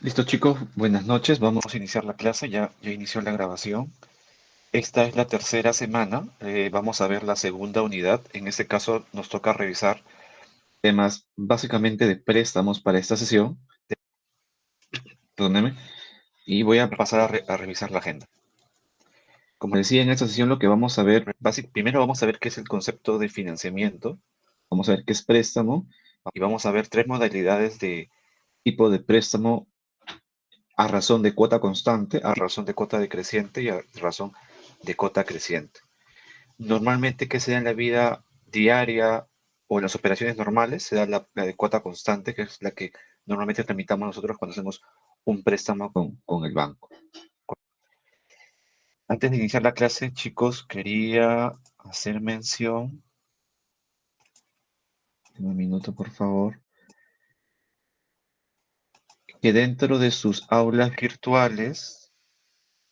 Listo, chicos, buenas noches. Vamos a iniciar la clase. Ya inició la grabación. Esta es la tercera semana. Vamos a ver la segunda unidad. En este caso nos toca revisar temas básicamente de préstamos para esta sesión. Perdóneme. Y voy a pasar a revisar la agenda. Como decía, en esta sesión lo que vamos a ver, primero vamos a ver qué es el concepto de financiamiento. Vamos a ver qué es préstamo. Y vamos a ver tres modalidades de tipo de préstamo a razón de cuota constante, a razón de cuota decreciente y a razón de cuota creciente. Normalmente, que se da en la vida diaria o en las operaciones normales, se da la de cuota constante, que es la que normalmente tramitamos nosotros cuando hacemos un préstamo con el banco. Antes de iniciar la clase, chicos, quería hacer mención, un minuto por favor, que dentro de sus aulas virtuales,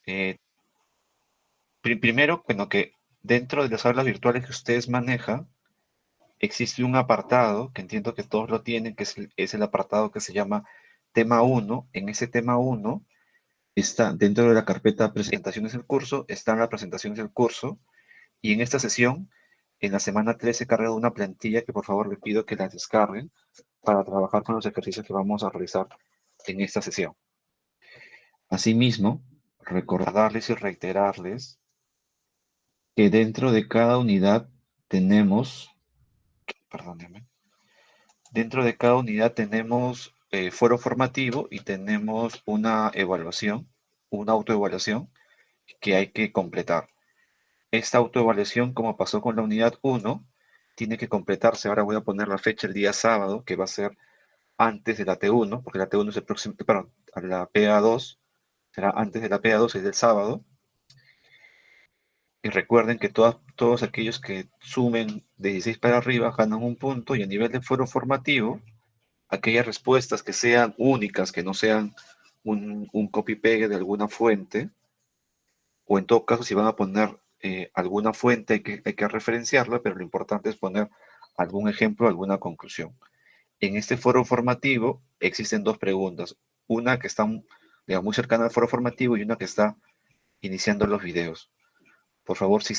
eh, primero, bueno, que dentro de las aulas virtuales que ustedes manejan, existe un apartado, que entiendo que todos lo tienen, que es el apartado que se llama tema 1. En ese tema 1 está dentro de la carpeta presentaciones del curso, están las presentaciones del curso, y en esta sesión, en la semana 3 se carga una plantilla que por favor les pido que la descarguen para trabajar con los ejercicios que vamos a realizar en esta sesión. Asimismo, recordarles y reiterarles que dentro de cada unidad tenemos, perdónenme, dentro de cada unidad tenemos foro formativo y tenemos una evaluación, una autoevaluación que hay que completar. Esta autoevaluación, como pasó con la unidad 1, tiene que completarse. Ahora voy a poner la fecha el día sábado, que va a ser antes de la T1, porque la T1 es el próximo, perdón, la PA2 será antes de la PA2, es del sábado. Y recuerden que todos aquellos que sumen de 16 para arriba ganan un punto, y a nivel de foro formativo, aquellas respuestas que sean únicas, que no sean un copy-pegue de alguna fuente, o en todo caso, si van a poner alguna fuente, hay que referenciarla, pero lo importante es poner algún ejemplo, alguna conclusión. En este foro formativo existen dos preguntas, una que está, digamos, muy cercana al foro formativo y una que está iniciando los videos. Por favor, si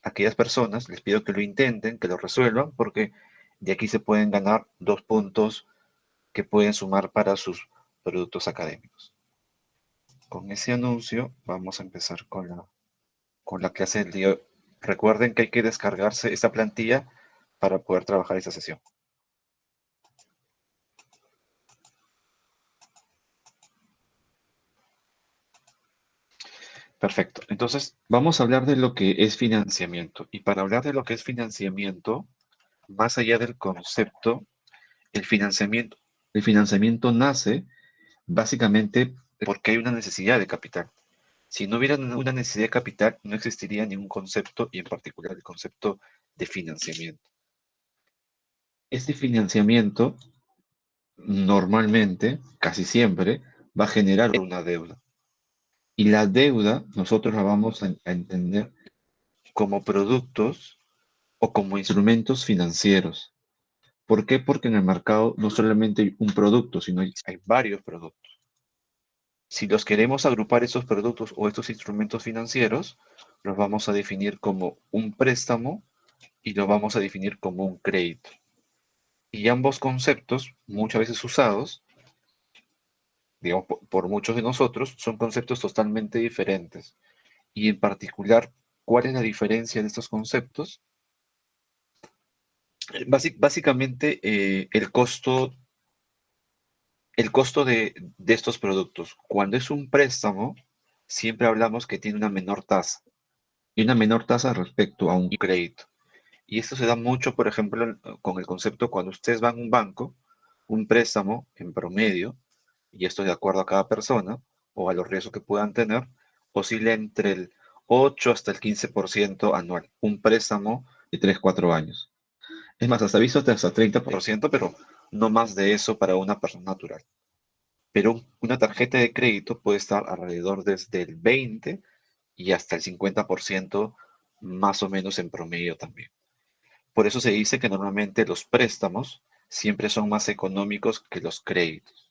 aquellas personas, les pido que lo intenten, que lo resuelvan, porque de aquí se pueden ganar 2 puntos que pueden sumar para sus productos académicos. Con ese anuncio vamos a empezar con la clase del día. Recuerden que hay que descargarse esta plantilla para poder trabajar esta sesión. Perfecto. Entonces, vamos a hablar de lo que es financiamiento. Y para hablar de lo que es financiamiento, más allá del concepto, el financiamiento, el financiamiento nace básicamente porque hay una necesidad de capital. Si no hubiera una necesidad de capital, no existiría ningún concepto, y en particular el concepto de financiamiento. Este financiamiento normalmente, casi siempre, va a generar una deuda. Y la deuda nosotros la vamos a entender como productos o como instrumentos financieros. ¿Por qué? Porque en el mercado no solamente hay un producto, sino hay varios productos. Si los queremos agrupar, esos productos o estos instrumentos financieros, los vamos a definir como un préstamo y lo vamos a definir como un crédito. Y ambos conceptos, muchas veces usados, digamos, por muchos de nosotros, son conceptos totalmente diferentes. Y en particular, ¿cuál es la diferencia de estos conceptos? Básicamente, el costo de estos productos. Cuando es un préstamo, siempre hablamos que tiene una menor tasa, y una menor tasa respecto a un crédito. Y esto se da mucho, por ejemplo, con el concepto cuando ustedes van a un banco, un préstamo en promedio, y esto de acuerdo a cada persona o a los riesgos que puedan tener, oscila entre el 8 hasta el 15% anual. Un préstamo de 3 4 años. Es más, hasta visto hasta 30%, pero no más de eso para una persona natural. Pero una tarjeta de crédito puede estar alrededor desde el 20 y hasta el 50% más o menos en promedio también. Por eso se dice que normalmente los préstamos siempre son más económicos que los créditos.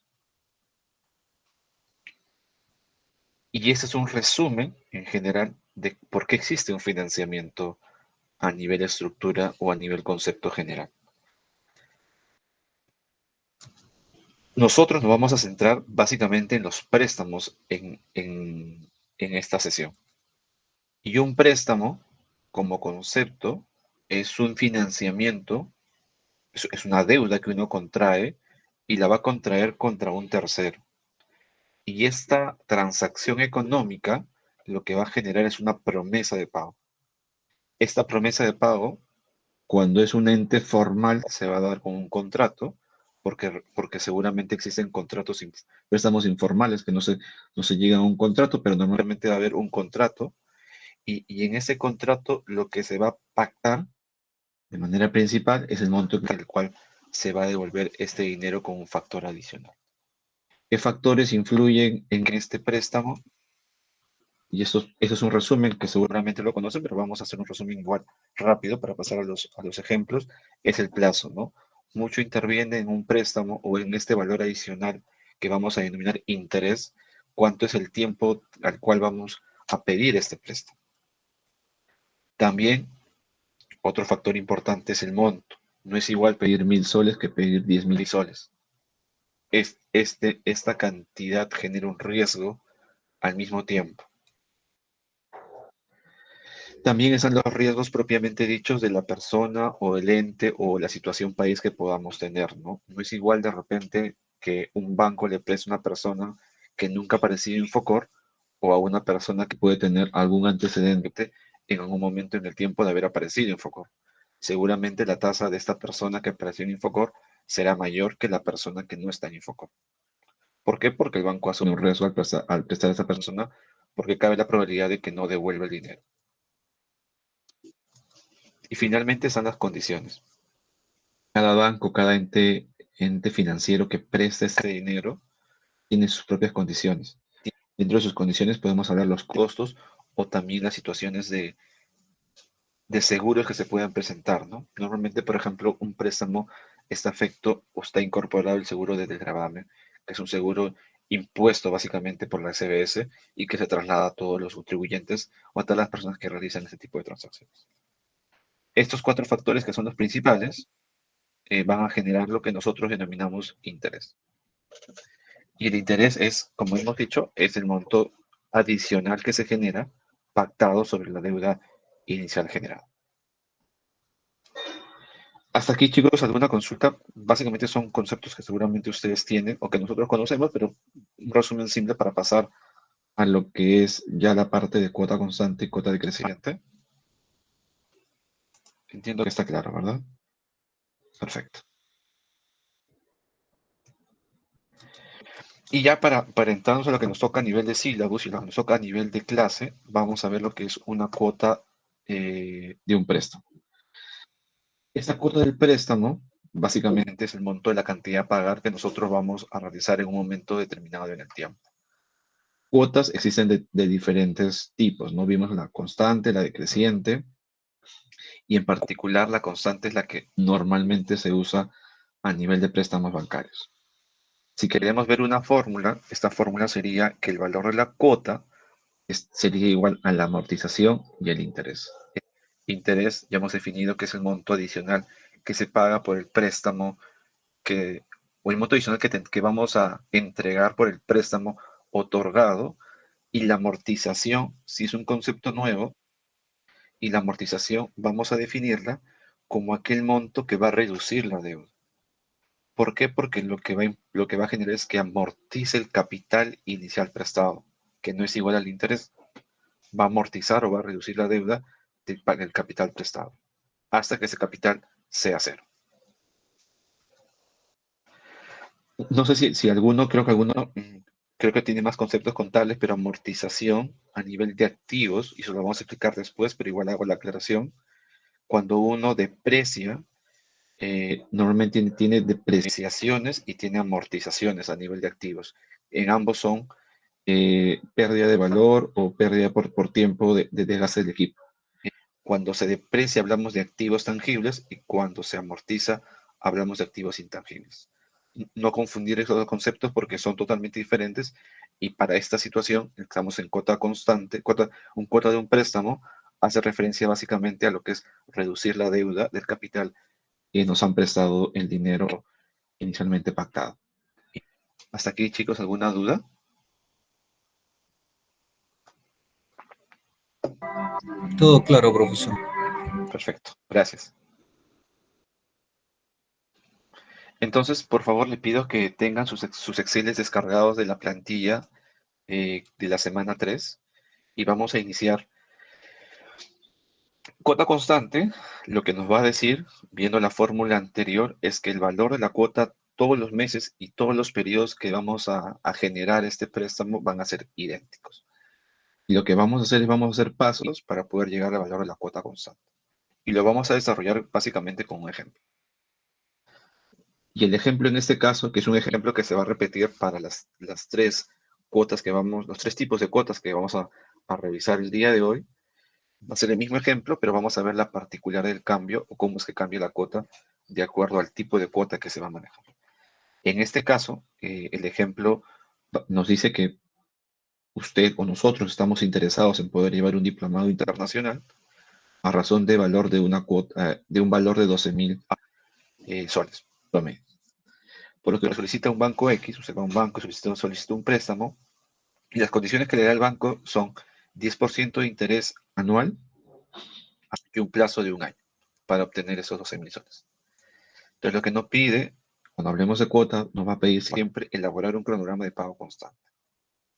Y ese es un resumen en general de por qué existe un financiamiento a nivel estructura o a nivel concepto general. Nosotros nos vamos a centrar básicamente en los préstamos en esta sesión. Y un préstamo, como concepto, es un financiamiento, es una deuda que uno contrae y la va a contraer contra un tercero. Y esta transacción económica lo que va a generar es una promesa de pago. Esta promesa de pago, cuando es un ente formal, se va a dar con un contrato, porque seguramente existen contratos, préstamos informales que no se llegan a un contrato, pero normalmente va a haber un contrato, y en ese contrato lo que se va a pactar de manera principal es el monto en el cual se va a devolver este dinero con un factor adicional. ¿Qué factores influyen en este préstamo? Y eso es un resumen que seguramente lo conocen, pero vamos a hacer un resumen igual rápido para pasar a los ejemplos. Es el plazo, ¿no? Mucho interviene en un préstamo o en este valor adicional que vamos a denominar interés, cuánto es el tiempo al cual vamos a pedir este préstamo. También otro factor importante es el monto. No es igual pedir 1.000 soles que pedir 10.000 soles. Esta cantidad genera un riesgo al mismo tiempo. También están los riesgos propiamente dichos de la persona o el ente o la situación país que podamos tener, ¿no? No es igual de repente que un banco le preste a una persona que nunca ha aparecido en Infocor o a una persona que puede tener algún antecedente en algún momento en el tiempo de haber aparecido en Infocor. Seguramente la tasa de esta persona que apareció en Infocor será mayor que la persona que no está en Infocor. ¿Por qué? Porque el banco asume un riesgo al prestar a esa persona, porque cabe la probabilidad de que no devuelva el dinero. Y finalmente están las condiciones. Cada banco, cada ente financiero que presta ese dinero tiene sus propias condiciones. Dentro de sus condiciones podemos hablar los costos o también las situaciones de seguros que se puedan presentar, ¿no? Normalmente, por ejemplo, un préstamo está afecto o está incorporado el seguro de desgravamen, que es un seguro impuesto básicamente por la CBS y que se traslada a todos los contribuyentes o a todas las personas que realizan este tipo de transacciones. Estos cuatro factores que son los principales van a generar lo que nosotros denominamos interés. Y el interés es, como hemos dicho, es el monto adicional que se genera pactado sobre la deuda inicial generada. Hasta aquí, chicos, alguna consulta. Básicamente son conceptos que seguramente ustedes tienen o que nosotros conocemos, pero un resumen simple para pasar a lo que es ya la parte de cuota constante y cuota decreciente. Entiendo que está claro, ¿verdad? Perfecto. Y ya para entrarnos a lo que nos toca a nivel de sílabus y lo que nos toca a nivel de clase, vamos a ver lo que es una cuota de un préstamo. Esta cuota del préstamo básicamente es el monto de la cantidad a pagar que nosotros vamos a realizar en un momento determinado en el tiempo. Cuotas existen de diferentes tipos, ¿no? Vimos la constante, la decreciente, y en particular la constante es la que normalmente se usa a nivel de préstamos bancarios. Si queremos ver una fórmula, esta fórmula sería que el valor de la cuota sería igual a la amortización y el interés. Interés ya hemos definido que es el monto adicional que se paga por el préstamo o el monto adicional que vamos a entregar por el préstamo otorgado, y la amortización, si es un concepto nuevo, y la amortización vamos a definirla como aquel monto que va a reducir la deuda. ¿Por qué? Porque lo que va a generar es que amortice el capital inicial prestado, que no es igual al interés. Va a amortizar o va a reducir la deuda del capital prestado, hasta que ese capital sea cero. No sé si alguno, creo que tiene más conceptos contables, pero amortización a nivel de activos, y eso lo vamos a explicar después, pero igual hago la aclaración. Cuando uno deprecia, normalmente tiene depreciaciones y tiene amortizaciones a nivel de activos. En ambos son pérdida de valor o pérdida por tiempo de desgaste del equipo. Cuando se deprecia hablamos de activos tangibles y cuando se amortiza hablamos de activos intangibles. no confundir esos dos conceptos porque son totalmente diferentes, y para esta situación estamos en cuota constante, un cuota de un préstamo hace referencia básicamente a lo que es reducir la deuda del capital que nos han prestado el dinero inicialmente pactado. Hasta aquí, chicos, ¿alguna duda? Todo claro, profesor. Perfecto, gracias. Entonces, por favor, le pido que tengan sus Exceles descargados de la plantilla de la semana 3 y vamos a iniciar. Cuota constante, lo que nos va a decir, viendo la fórmula anterior, es que el valor de la cuota todos los meses y todos los periodos que vamos a generar este préstamo van a ser idénticos. Y lo que vamos a hacer es vamos a hacer pasos para poder llegar al valor de la cuota constante. Y lo vamos a desarrollar básicamente con un ejemplo. Y el ejemplo en este caso, que es un ejemplo que se va a repetir para las tres cuotas que vamos, los tres tipos de cuotas que vamos a revisar el día de hoy, va a ser el mismo ejemplo, pero vamos a ver la particular del cambio o cómo es que cambia la cuota de acuerdo al tipo de cuota que se va a manejar. En este caso, el ejemplo nos dice que usted o nosotros estamos interesados en poder llevar un diplomado internacional a razón de valor de una cuota, de un valor de 12.000 soles promedio. Por lo que lo solicita un banco X, usted va a un banco, solicita un préstamo, y las condiciones que le da el banco son 10% de interés anual y un plazo de un año para obtener esos 12.000 soles. Entonces, lo que nos pide, cuando hablemos de cuota, nos va a pedir siempre elaborar un cronograma de pago constante.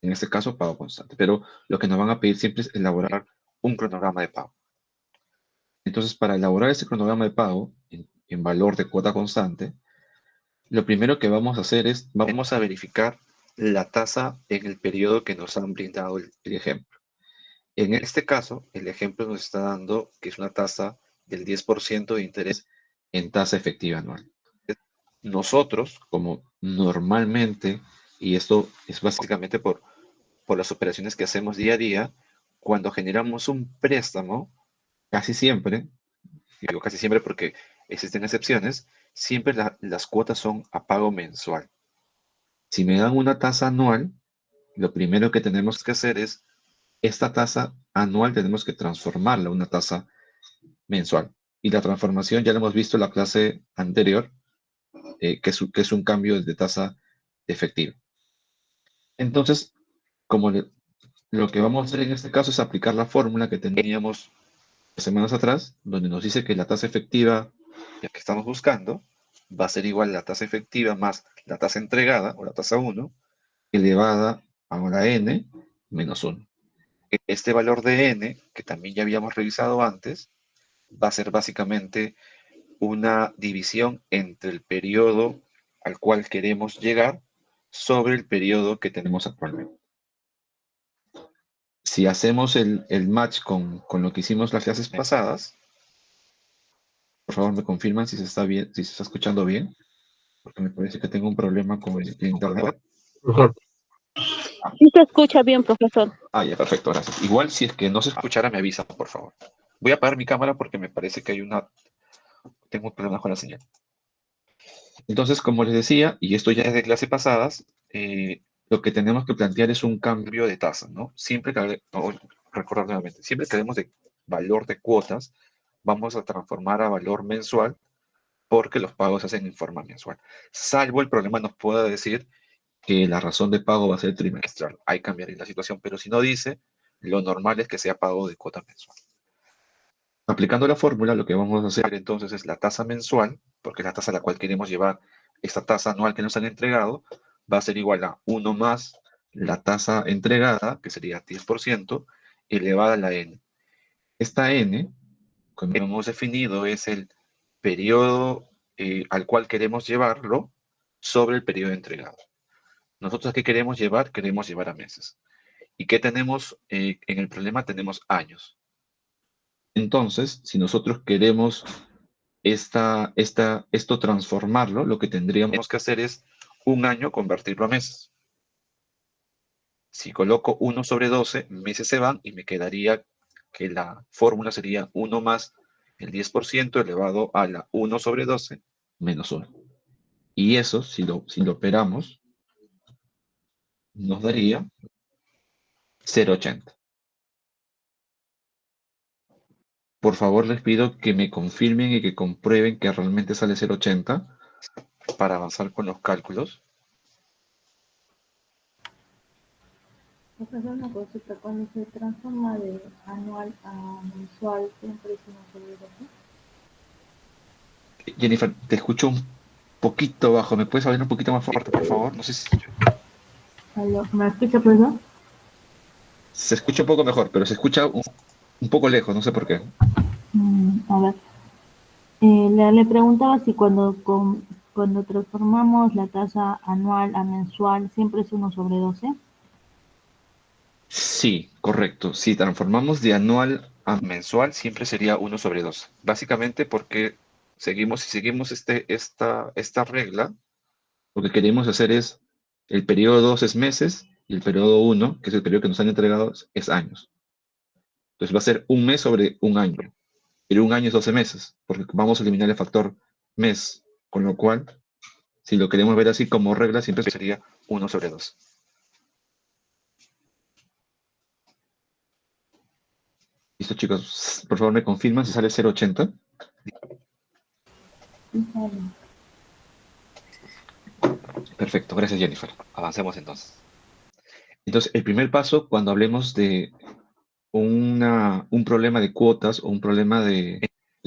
En este caso, pago constante. Pero lo que nos van a pedir siempre es elaborar un cronograma de pago. Entonces, para elaborar ese cronograma de pago en valor de cuota constante, lo primero que vamos a hacer es, vamos a verificar la tasa en el periodo que nos han brindado el ejemplo. En este caso, el ejemplo nos está dando que es una tasa del 10% de interés en tasa efectiva anual. Nosotros, como normalmente, y esto es básicamente por las operaciones que hacemos día a día, cuando generamos un préstamo, casi siempre, digo casi siempre porque existen excepciones, siempre las cuotas son a pago mensual. Si me dan una tasa anual, lo primero que tenemos que hacer es, esta tasa anual tenemos que transformarla a una tasa mensual. Y la transformación ya la hemos visto en la clase anterior, que es un cambio de tasa efectiva. Entonces, lo que vamos a hacer en este caso es aplicar la fórmula que teníamos semanas atrás, donde nos dice que la tasa efectiva que estamos buscando va a ser igual a la tasa efectiva más la tasa entregada, o la tasa 1, elevada a la n menos 1. Este valor de n, que también ya habíamos revisado antes, va a ser básicamente una división entre el periodo al cual queremos llegar sobre el periodo que tenemos actualmente. Si hacemos el match con lo que hicimos las clases pasadas, por favor me confirman si se está bien, si se está escuchando bien, porque me parece que tengo un problema con el internet. Sí se escucha bien, profesor. Ah, ya, perfecto, gracias. Igual si es que no se escuchara, me avisa, por favor. Voy a apagar mi cámara porque me parece que tengo un problema con la señal. Entonces, como les decía, y esto ya es de clase pasadas, lo que tenemos que plantear es un cambio de tasa, ¿no? Recordar nuevamente, siempre que hablemos de valor de cuotas, vamos a transformar a valor mensual porque los pagos se hacen en forma mensual. Salvo el problema nos pueda decir que la razón de pago va a ser trimestral. Hay que cambiar la situación, pero si no dice, lo normal es que sea pago de cuota mensual. Aplicando la fórmula, lo que vamos a hacer entonces es la tasa mensual, porque es la tasa a la cual queremos llevar esta tasa anual que nos han entregado, va a ser igual a 1 más la tasa entregada, que sería 10%, elevada a la n. Esta n, como hemos definido, es el periodo al cual queremos llevarlo sobre el periodo entregado. Nosotros, ¿qué queremos llevar? Queremos llevar a meses. ¿Y qué tenemos en el problema? Tenemos años. Entonces, si nosotros queremos esto transformarlo, lo que tendríamos que hacer es un año convertirlo a meses. Si coloco 1 sobre 12, meses se van y me quedaría que la fórmula sería 1 más el 10% elevado a la 1 sobre 12 menos 1. Y eso, si lo operamos, nos daría 0,80. Por favor, les pido que me confirmen y que comprueben que realmente sale 0,80 para avanzar con los cálculos. Profesor, una consulta, cuando se transforma de anual a mensual, siempre es uno sobre 12. Jennifer, te escucho un poquito bajo. ¿Me puedes hablar un poquito más fuerte, por favor? No sé si ¿Aló? ¿Me escucha, profesor? se escucha un poco mejor, pero se escucha un poco lejos, no sé por qué. A ver, le preguntaba si cuando transformamos la tasa anual a mensual, siempre es uno sobre 12. Sí, correcto. Si transformamos de anual a mensual, siempre sería 1/12. Básicamente porque si seguimos esta regla, lo que queremos hacer es, el periodo 2 es meses y el periodo uno, que es el periodo que nos han entregado, es años. Entonces va a ser un mes sobre un año. Pero un año es 12 meses, porque vamos a eliminar el factor mes. Con lo cual, si lo queremos ver así como regla, siempre sería 1/2. Listo, chicos. Por favor, me confirman si sale 0,80. Perfecto, gracias, Jennifer. Avancemos entonces. Entonces, el primer paso, cuando hablemos de un problema de cuotas o un problema de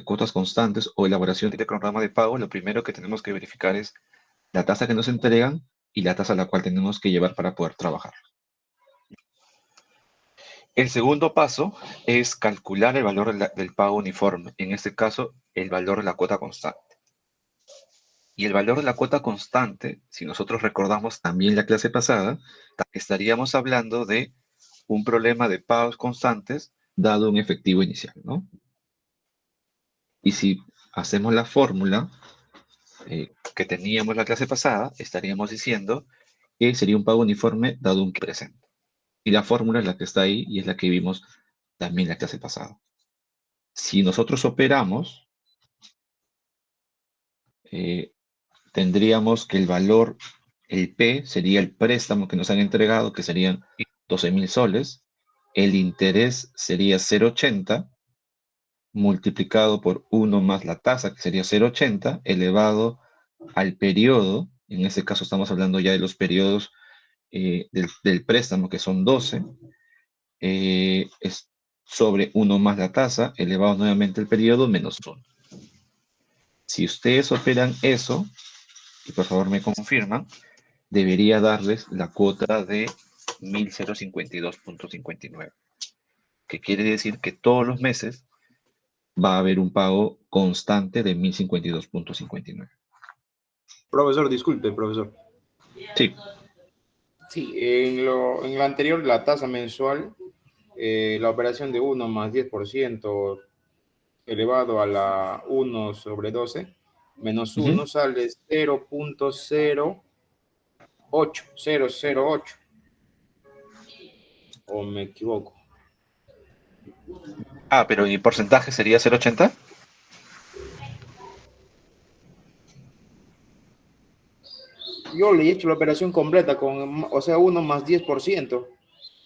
cuotas constantes o elaboración de cronograma de pago, lo primero que tenemos que verificar es la tasa que nos entregan y la tasa a la cual tenemos que llevar para poder trabajar. El segundo paso es calcular el valor del pago uniforme, en este caso, el valor de la cuota constante. Y el valor de la cuota constante, si nosotros recordamos también la clase pasada, estaríamos hablando de un problema de pagos constantes dado un efectivo inicial, ¿no? Y si hacemos la fórmula que teníamos la clase pasada, estaríamos diciendo que sería un pago uniforme dado un presente. Y la fórmula es la que está ahí y es la que vimos también la clase pasada. Si nosotros operamos, tendríamos que el valor, el P, sería el préstamo que nos han entregado, que serían 12.000 soles. El interés sería 0,80 multiplicado por 1 más la tasa, que sería 0,80, elevado al periodo. En este caso estamos hablando ya de los periodos del préstamo, que son 12, es sobre 1 más la tasa, elevado nuevamente el periodo, menos 1. Si ustedes operan eso, y por favor me confirman, debería darles la cuota de 1.052.59, que quiere decir que todos los meses va a haber un pago constante de 1.052.59. Profesor, disculpe, profesor. Sí. Sí, en lo anterior, la tasa mensual, la operación de 1 más 10% elevado a la 1 sobre 12 menos 1 sale 0.08008. ¿O me equivoco? Ah, pero ¿y porcentaje sería 0,80? Yo le he hecho la operación completa o sea, 1 más 10%,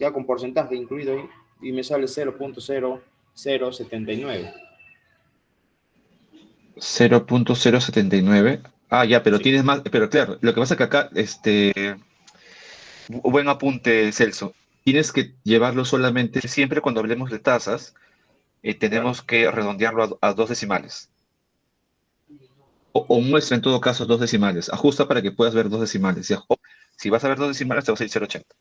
ya con porcentaje incluido ahí, y me sale 0.0079. 0,079. Ah, ya, pero Sí. tienes más. Pero claro, lo que pasa es que acá, buen apunte, Celso. Tienes que llevarlo solamente, siempre cuando hablemos de tasas, tenemos que redondearlo a 2 decimales. O muestra en todo caso 2 decimales. Ajusta para que puedas ver 2 decimales. Si vas a ver 2 decimales, te vas a ir 0,80.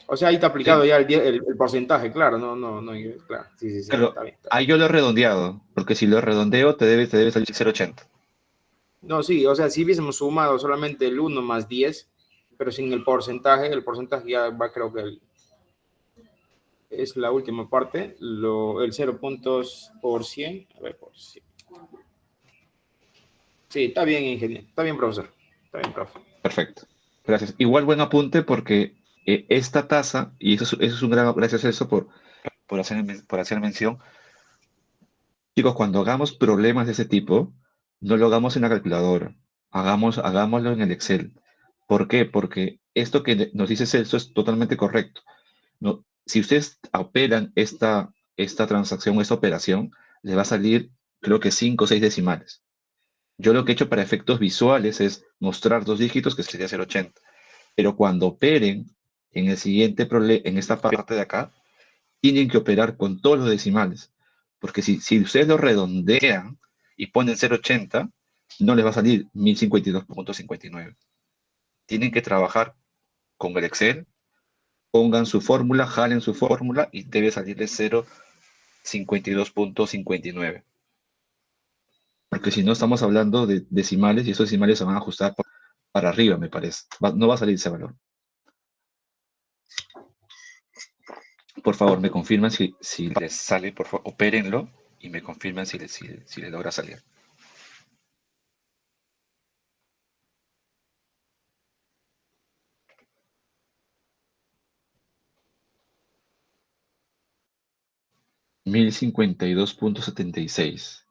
O sea, ahí está ¿Sí? aplicado ya el porcentaje, claro, no, claro, sí, Claro, está bien. ahí yo lo he redondeado, porque si lo redondeo te debe salir 0,80. No, sí, o sea, si hubiésemos sumado solamente el 1 más 10, pero sin el porcentaje ya va, creo que es la última parte, el 0 puntos por 100, a ver, por 100. Sí, está bien, ingeniero, está bien, profesor, está bien, profe. Perfecto. Gracias. Igual buen apunte porque esta tasa, y eso es un gran gracias a eso por hacer mención. Chicos, cuando hagamos problemas de ese tipo, no lo hagamos en la calculadora, hagámoslo en el Excel. ¿Por qué? Porque esto que nos dice Celso es totalmente correcto. No, si ustedes operan esta transacción, esta operación, les va a salir, creo que 5 o 6 decimales. Yo lo que he hecho para efectos visuales es mostrar 2 dígitos, que sería 0,80. Pero cuando operen en el siguiente en esta parte de acá, tienen que operar con todos los decimales. Porque si ustedes lo redondean y ponen 0,80, no les va a salir 1052.59. Tienen que trabajar con el Excel, pongan su fórmula, jalen su fórmula y debe salirles 0,52.59. Porque si no estamos hablando de decimales y esos decimales se van a ajustar para arriba, me parece. No va a salir ese valor. Por favor, me confirman si les sale, por favor, opérenlo y me confirman si les logra salir. $1052.76.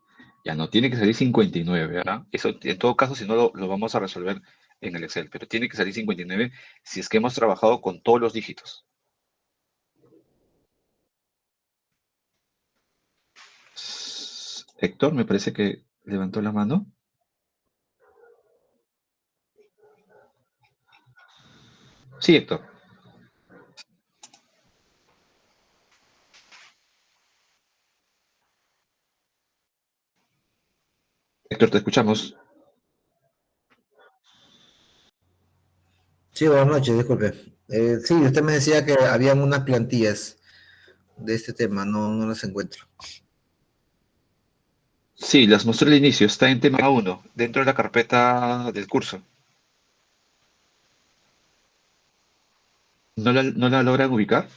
Ya no tiene que salir 59, ¿verdad? Eso en todo caso, si no lo vamos a resolver en el Excel, pero tiene que salir 59 si es que hemos trabajado con todos los dígitos. Héctor, me parece que levantó la mano. Sí, Héctor. Héctor, te escuchamos. Sí, buenas noches, disculpe. Sí, usted me decía que habían unas plantillas de este tema, no las encuentro. Sí, las mostré al inicio. Está en tema 1, dentro de la carpeta del curso. ¿No la logran ubicar?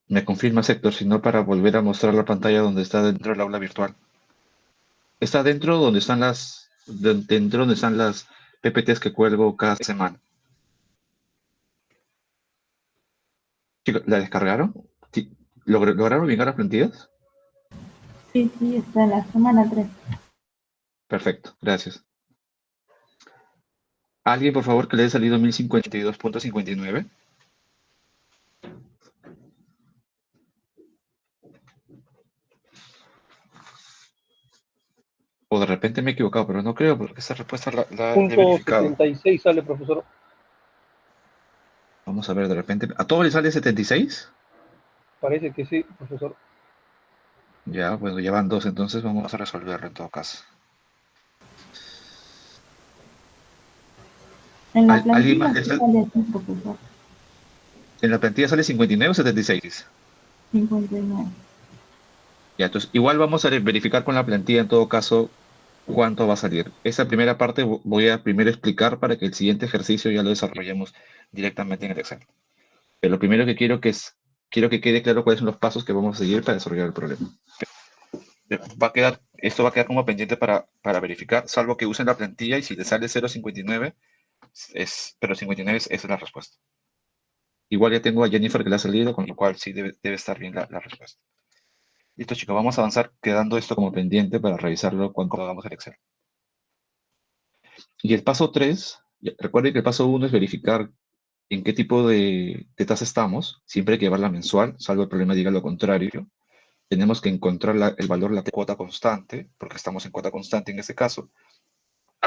Me confirma, Héctor, si no, para volver a mostrar la pantalla donde está dentro del aula virtual. Está dentro dentro donde están las PPTs que cuelgo cada semana. Chicos, ¿la descargaron? Sí. ¿Lograron ubicar las plantillas? Sí, está en la semana 3. Perfecto, gracias. ¿Alguien, por favor, que le haya salido 1052.59? O de repente me he equivocado, pero no creo, porque esa respuesta la he Punto verificado. 76 sale, profesor. Vamos a ver, de repente. ¿A todos les sale 76? Parece que sí, profesor. Ya, bueno, ya van 2, entonces vamos a resolverlo en todo caso. En la ¿Alguien plantilla más que sí sale así, profesor. en la plantilla sale 59 o 76? 59. Ya, entonces igual vamos a verificar con la plantilla en todo caso cuánto va a salir. Esa primera parte voy a primero explicar para que el siguiente ejercicio ya lo desarrollemos directamente en el Excel. Pero lo primero que quiero que quede claro cuáles son los pasos que vamos a seguir para desarrollar el problema. Esto va a quedar como pendiente para verificar, salvo que usen la plantilla y si le sale 0,59, pero 59 esa es la respuesta. Igual ya tengo a Jennifer que le ha salido, con lo cual sí debe estar bien la respuesta. Listo, chicos, vamos a avanzar quedando esto como pendiente para revisarlo cuando hagamos el Excel. Y el paso 3, recuerden que el paso 1 es verificar en qué tipo de tasa estamos. Siempre hay que llevarla mensual, salvo el problema diga lo contrario. Tenemos que encontrar el valor de la cuota constante, porque estamos en cuota constante en este caso.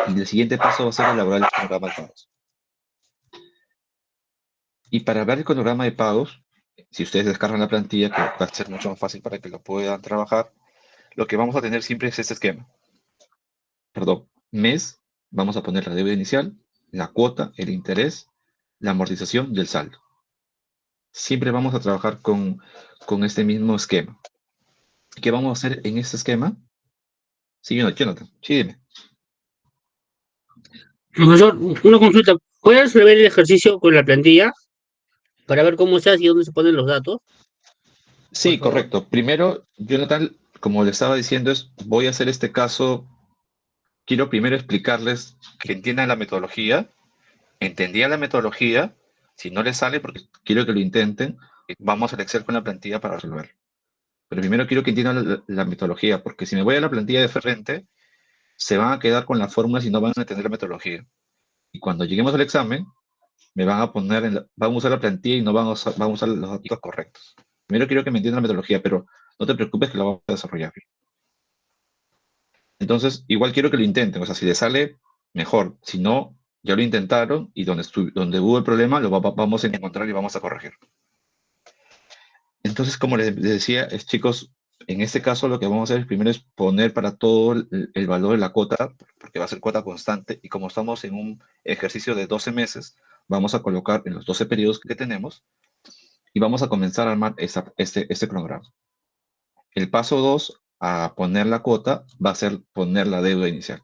Y el siguiente paso va a ser elaborar el cronograma de pagos. Y para ver el cronograma de pagos, si ustedes descargan la plantilla, que va a ser mucho más fácil para que lo puedan trabajar, lo que vamos a tener siempre es este esquema. Perdón, mes, vamos a poner la deuda inicial, la cuota, el interés, la amortización y el saldo. Siempre vamos a trabajar con este mismo esquema. ¿Qué vamos a hacer en este esquema? Sí, Jonathan, sí, dime. Profesor, una consulta. ¿Puedes rever el ejercicio con la plantilla para ver cómo se hace y dónde se ponen los datos? Por Sí, favor. correcto. Primero, Jonathan, como le estaba diciendo, voy a hacer este caso. Quiero primero explicarles que entiendan la metodología. Entendían la metodología. Si no les sale, porque quiero que lo intenten, Vamos al Excel con la plantilla para resolver. Pero primero quiero que entiendan la metodología, porque si me voy a la plantilla de frente, se van a quedar con las fórmulas y no van a entender la metodología. Y cuando lleguemos al examen, me van a poner, van a usar la plantilla y no van a usar los datos correctos. Primero quiero que me entiendan la metodología, pero no te preocupes que lo vamos a desarrollar. Entonces, igual quiero que lo intenten, o sea, si les sale, mejor. Si no, ya lo intentaron y donde hubo el problema lo vamos a encontrar y vamos a corregir. Entonces, como les decía, chicos, en este caso lo que vamos a hacer primero es poner para todo el valor de la cuota, porque va a ser cuota constante, y como estamos en un ejercicio de 12 meses, vamos a colocar en los 12 periodos que tenemos y vamos a comenzar a armar este cronograma. El paso 2 a poner la cuota va a ser poner la deuda inicial.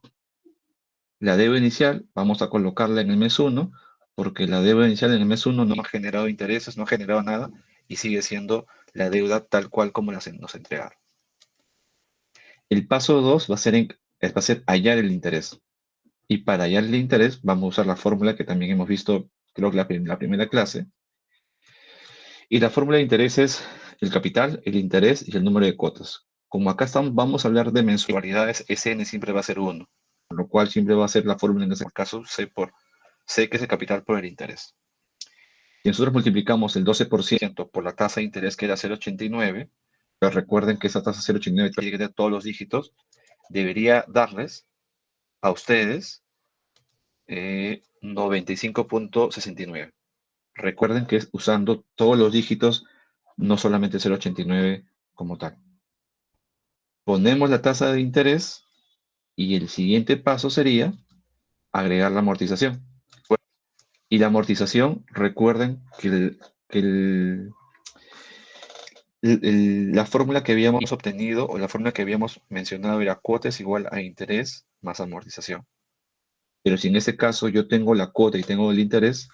La deuda inicial vamos a colocarla en el mes 1, porque la deuda inicial en el mes 1 no ha generado intereses, no ha generado nada, y sigue siendo la deuda tal cual como nos entregaron. El paso 2 va a ser hallar el interés. Y para hallar el interés vamos a usar la fórmula que también hemos visto, creo que la primera clase. Y la fórmula de interés es el capital, el interés y el número de cuotas. Como acá vamos a hablar de mensualidades, Sn siempre va a ser 1, con lo cual siempre va a ser la fórmula en ese caso C, que es el capital por el interés. Si nosotros multiplicamos el 12% por la tasa de interés, que era 0,89, pero recuerden que esa tasa 0,89 tiene que tener todos los dígitos, debería darles a ustedes 95.69. Recuerden que es usando todos los dígitos, no solamente 0,89 como tal. Ponemos la tasa de interés y el siguiente paso sería agregar la amortización. Y la amortización, recuerden que la fórmula que habíamos obtenido o la fórmula que habíamos mencionado era cuota es igual a interés más amortización. Pero si en este caso yo tengo la cuota y tengo el interés,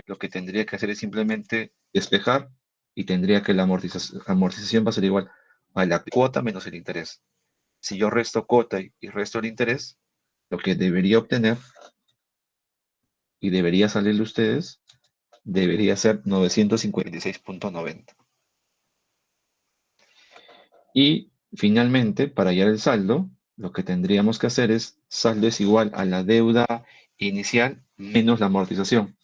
lo que tendría que hacer es simplemente despejar y tendría que la amortización va a ser igual a la cuota menos el interés. Si yo resto cuota y resto el interés, lo que debería obtener y debería salirle a ustedes debería ser 956.90. Y finalmente, para hallar el saldo, lo que tendríamos que hacer es saldo es igual a la deuda inicial menos la amortización.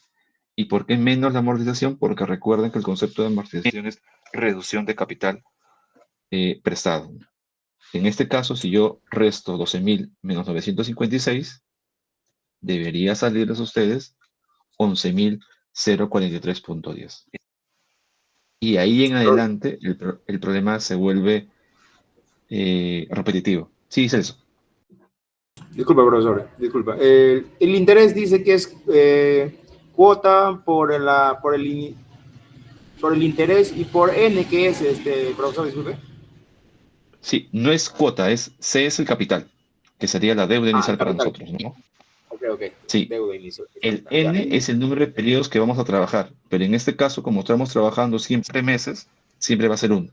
¿Y por qué menos la amortización? Porque recuerden que el concepto de amortización es reducción de capital prestado. En este caso, si yo resto 12.000 menos 956, debería salirles a ustedes 11.043.10. Y ahí en adelante el problema se vuelve repetitivo. Sí, Celso. Disculpa, profesor, disculpa. El interés dice que es cuota por el interés y por N, que es, profesor, disculpe. Sí, no es cuota, C es el capital, que sería la deuda inicial para Capital. nosotros, ¿no? Ok. Sí. Deuda inicial. El N es el número de periodos que vamos a trabajar, pero en este caso, como estamos trabajando siempre meses, siempre va a ser 1.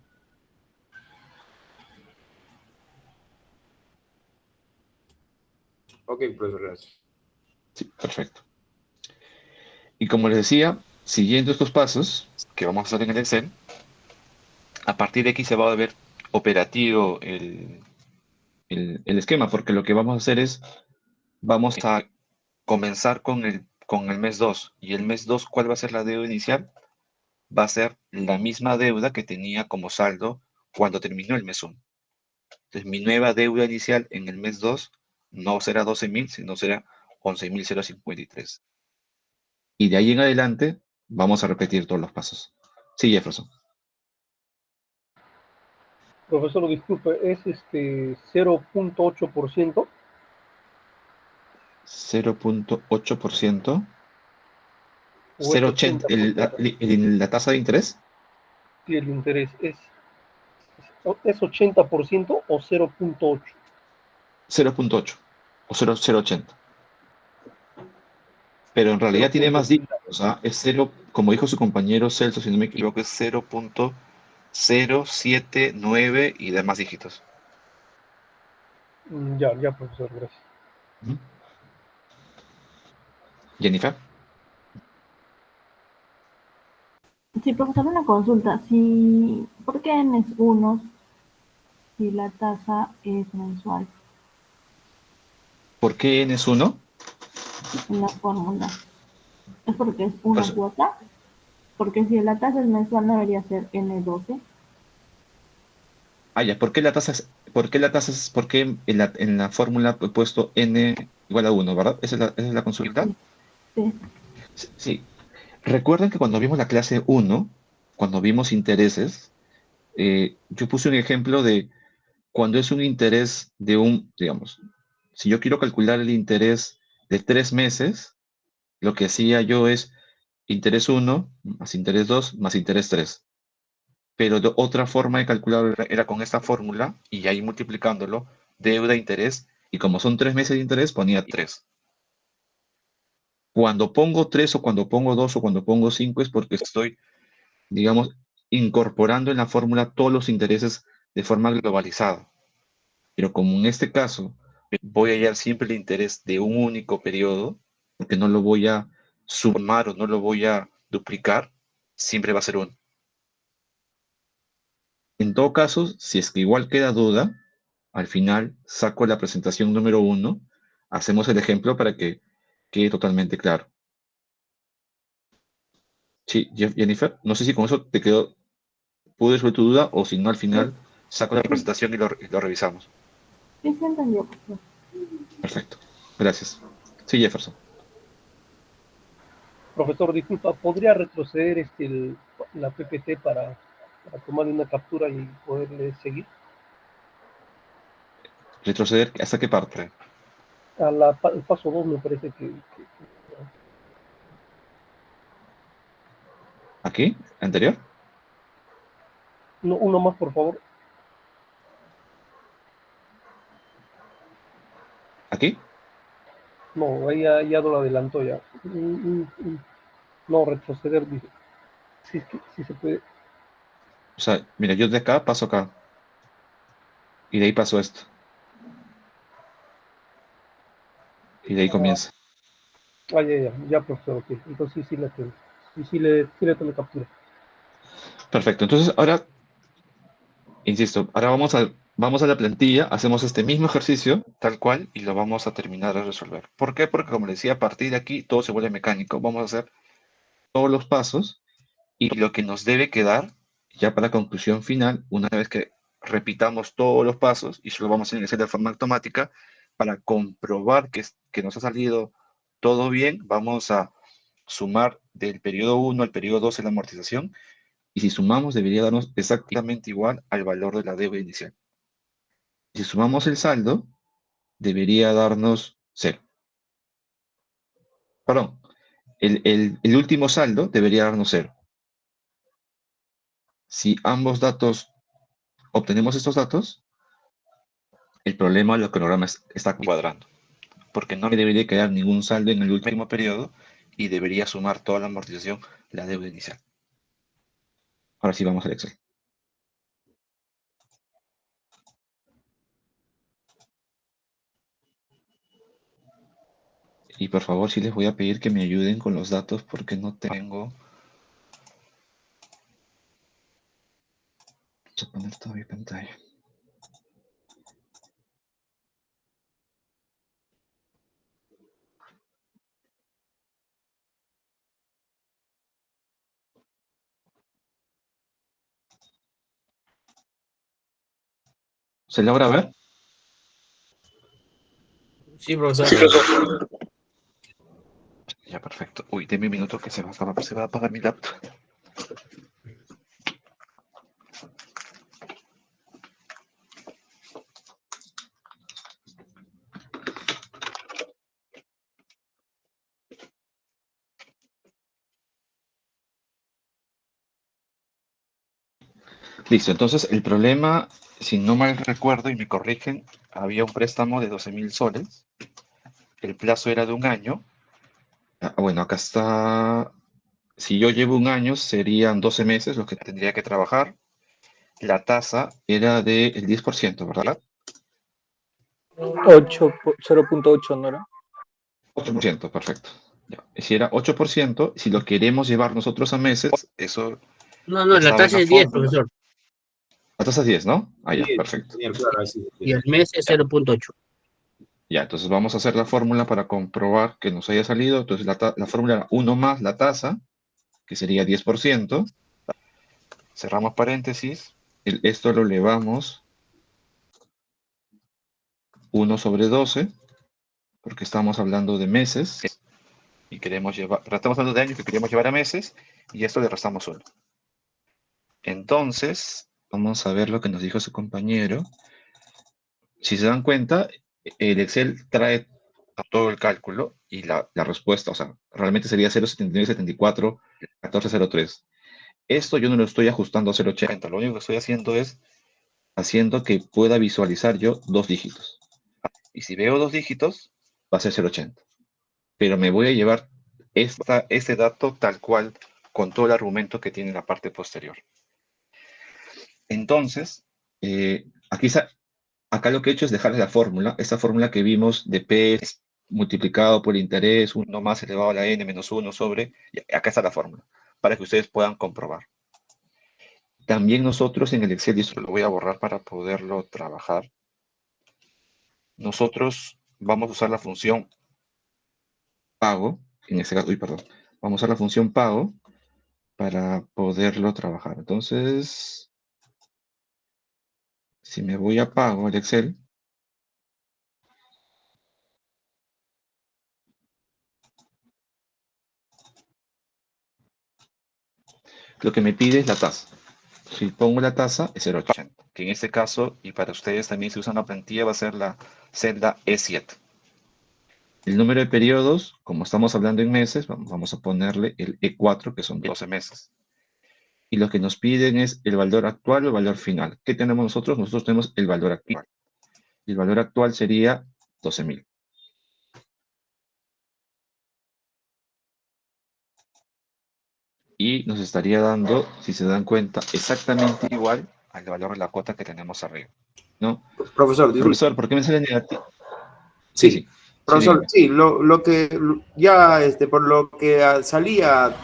Ok, profesor, gracias. Sí, perfecto. Y como les decía, siguiendo estos pasos que vamos a hacer en el Excel, a partir de aquí se va a ver operativo el esquema, porque lo que vamos a hacer es, vamos a comenzar con el mes 2. Y el mes 2, ¿cuál va a ser la deuda inicial? Va a ser la misma deuda que tenía como saldo cuando terminó el mes 1. Entonces, mi nueva deuda inicial en el mes 2 no será 12.000, sino será 11.053. Y de ahí en adelante vamos a repetir todos los pasos. Sí, Jefferson. Profesor, disculpe, es 0.8%. 0.8%. ¿O es 0.80, la tasa de interés. si el interés es 80% o 0.8? 0.8 o 0.080. Pero en realidad tiene más dígitos. Es 0, como dijo su compañero Celso, si no me equivoco, es 0.079 y demás dígitos. Ya, profesor, gracias. Jennifer. Sí, profesor, una consulta. Si, ¿por qué n es 1 si la tasa es mensual ¿Por qué n es 1? en la fórmula? ¿Es porque es una Pues, cuota? Porque si la tasa es mensual no debería ser N12. ya, ¿por qué la tasa por qué en la fórmula he puesto n igual a 1, ¿verdad? Esa es la consulta. Sí, sí. Sí. Recuerden que cuando vimos la clase 1, cuando vimos intereses, yo puse un ejemplo de cuando es un interés de digamos, si yo quiero calcular el interés de 3 meses, lo que hacía yo es interés 1 más interés 2 más interés 3. Pero otra forma de calcularlo era con esta fórmula y ahí multiplicándolo, deuda, interés, y como son 3 meses de interés, ponía 3. Cuando pongo 3 o cuando pongo 2 o cuando pongo 5 es porque estoy, digamos, incorporando en la fórmula todos los intereses de forma globalizada. Pero como en este caso voy a hallar siempre el interés de un único periodo, porque no lo voy a sumar o no lo voy a duplicar, siempre va a ser 1. En todo caso, si es que igual queda duda, al final saco la presentación número 1, hacemos el ejemplo para que quede totalmente claro. Sí, Jennifer, no sé si con eso te quedó, pude resolver tu duda o si no, al final saco la presentación y lo revisamos. Sí, se entendió, profesor. Perfecto, gracias. Sí, Jefferson. Profesor, disculpa, ¿podría retroceder la PPT para tomarle una captura y poderle seguir? Retroceder, ¿hasta qué parte? El paso 2 me parece ¿Aquí? ¿Anterior? no, uno más, por favor. ¿Aquí? No, ahí ya lo adelantó ya. No, retroceder, dice. Sí se puede. O sea, mira, yo de acá paso acá y de ahí paso esto y de ahí comienza. Ya, profesor, ok. Entonces sí la tengo. Sí le tomé captura. Perfecto, entonces ahora, insisto, ahora vamos a la plantilla, hacemos este mismo ejercicio, tal cual, y lo vamos a terminar de resolver. ¿Por qué? Porque como les decía, a partir de aquí todo se vuelve mecánico. Vamos a hacer todos los pasos y lo que nos debe quedar, ya para conclusión final, una vez que repitamos todos los pasos, y eso lo vamos a iniciar de forma automática, para comprobar que nos ha salido todo bien, vamos a sumar del periodo 1 al periodo 2 en la amortización, y si sumamos debería darnos exactamente igual al valor de la deuda inicial. Si sumamos el saldo, debería darnos 0. Perdón, el último saldo debería darnos 0. Si ambos datos, obtenemos estos datos, el problema del cronograma está cuadrando, porque no me debería quedar ningún saldo en el último periodo y debería sumar toda la amortización, la deuda inicial. Ahora sí vamos al Excel. Y por favor, sí les voy a pedir que me ayuden con los datos porque no tengo... Vamos a poner toda mi pantalla. ¿Se logra ver? Sí, profesor. Ya, perfecto. Uy, deme un minuto que se va a apagar mi laptop. Listo, entonces el problema, si no mal recuerdo y me corrigen, había un préstamo de 12.000 soles, el plazo era de un año. Bueno, acá está, si yo llevo un año serían 12 meses los que tendría que trabajar, la tasa era del 10%, ¿verdad? 0.8, ¿no era? 8%, perfecto. Ya, si era 8%, si lo queremos llevar nosotros a meses, eso No, ya no, la estaba en tasa la es 10, fórmula. profesor. La tasa es 10, ¿no? Ah, ya, Sí, perfecto. señor, claro, así Y es. el mes es Ya, 0.8. ya, entonces vamos a hacer la fórmula para comprobar que nos haya salido. Entonces la fórmula era 1 más la tasa, que sería 10%. Cerramos paréntesis. Esto lo elevamos 1/12, porque estamos hablando de meses y queremos llevar, pero estamos hablando de años que queremos llevar a meses, y esto le restamos 1. Entonces, vamos a ver lo que nos dijo su compañero. Si se dan cuenta, el Excel trae todo el cálculo y la respuesta, o sea, realmente sería 0,7974,1403. Esto yo no lo estoy ajustando a 0,80, lo único que estoy haciendo es haciendo que pueda visualizar yo 2 dígitos. Y si veo 2 dígitos, va a ser 0,80. Pero me voy a llevar este dato tal cual con todo el argumento que tiene la parte posterior. Entonces, acá lo que he hecho es dejarles la fórmula, esa fórmula que vimos de P multiplicado por interés, 1 más elevado a la n menos 1 sobre, y acá está la fórmula, para que ustedes puedan comprobar. También nosotros en el Excel, y esto lo voy a borrar para poderlo trabajar, nosotros vamos a usar la función pago, en este caso, perdón, vamos a usar la función pago para poderlo trabajar. Entonces, si me voy a pago, el Excel, lo que me pide es la tasa. Si pongo la tasa, es 0,80, que en este caso, y para ustedes también si usan la plantilla, va a ser la celda E7. El número de periodos, como estamos hablando en meses, vamos a ponerle el E4, que son 12 meses. Y lo que nos piden es el valor actual o el valor final. ¿Qué tenemos nosotros? Nosotros tenemos el valor actual. Y el valor actual sería 12.000. Y nos estaría dando, si se dan cuenta, exactamente igual al valor de la cuota que tenemos arriba, ¿no? Profesor, disculpe. Profesor, ¿por qué me sale negativo? Sí, Sí, sí, sí, profesor, dígame. sí, lo que ya, por lo que salía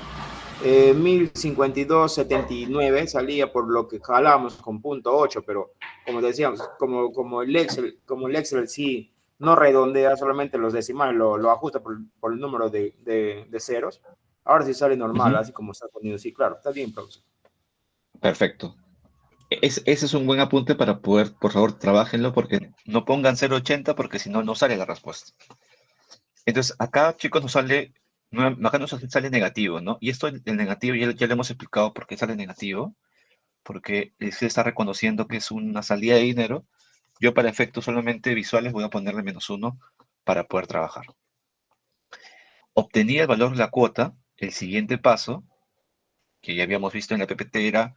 1052,79 salía por lo que jalamos con .8, pero como decíamos, como el Excel sí no redondea solamente los decimales, lo ajusta por el número de ceros. Ahora sí sale normal, Ujú. así como está poniendo. Sí, claro, está bien, profesor. Perfecto. Ese es un buen apunte para poder, por favor, trabajenlo, porque no pongan 0,80 porque si no, no sale la respuesta. Entonces, acá, chicos, acá nos sale negativo, ¿no? Y esto, el negativo, ya le hemos explicado por qué sale negativo, porque se está reconociendo que es una salida de dinero. Yo para efectos solamente visuales voy a ponerle -1 para poder trabajar. Obtenía el valor de la cuota, el siguiente paso, que ya habíamos visto en la PPT, era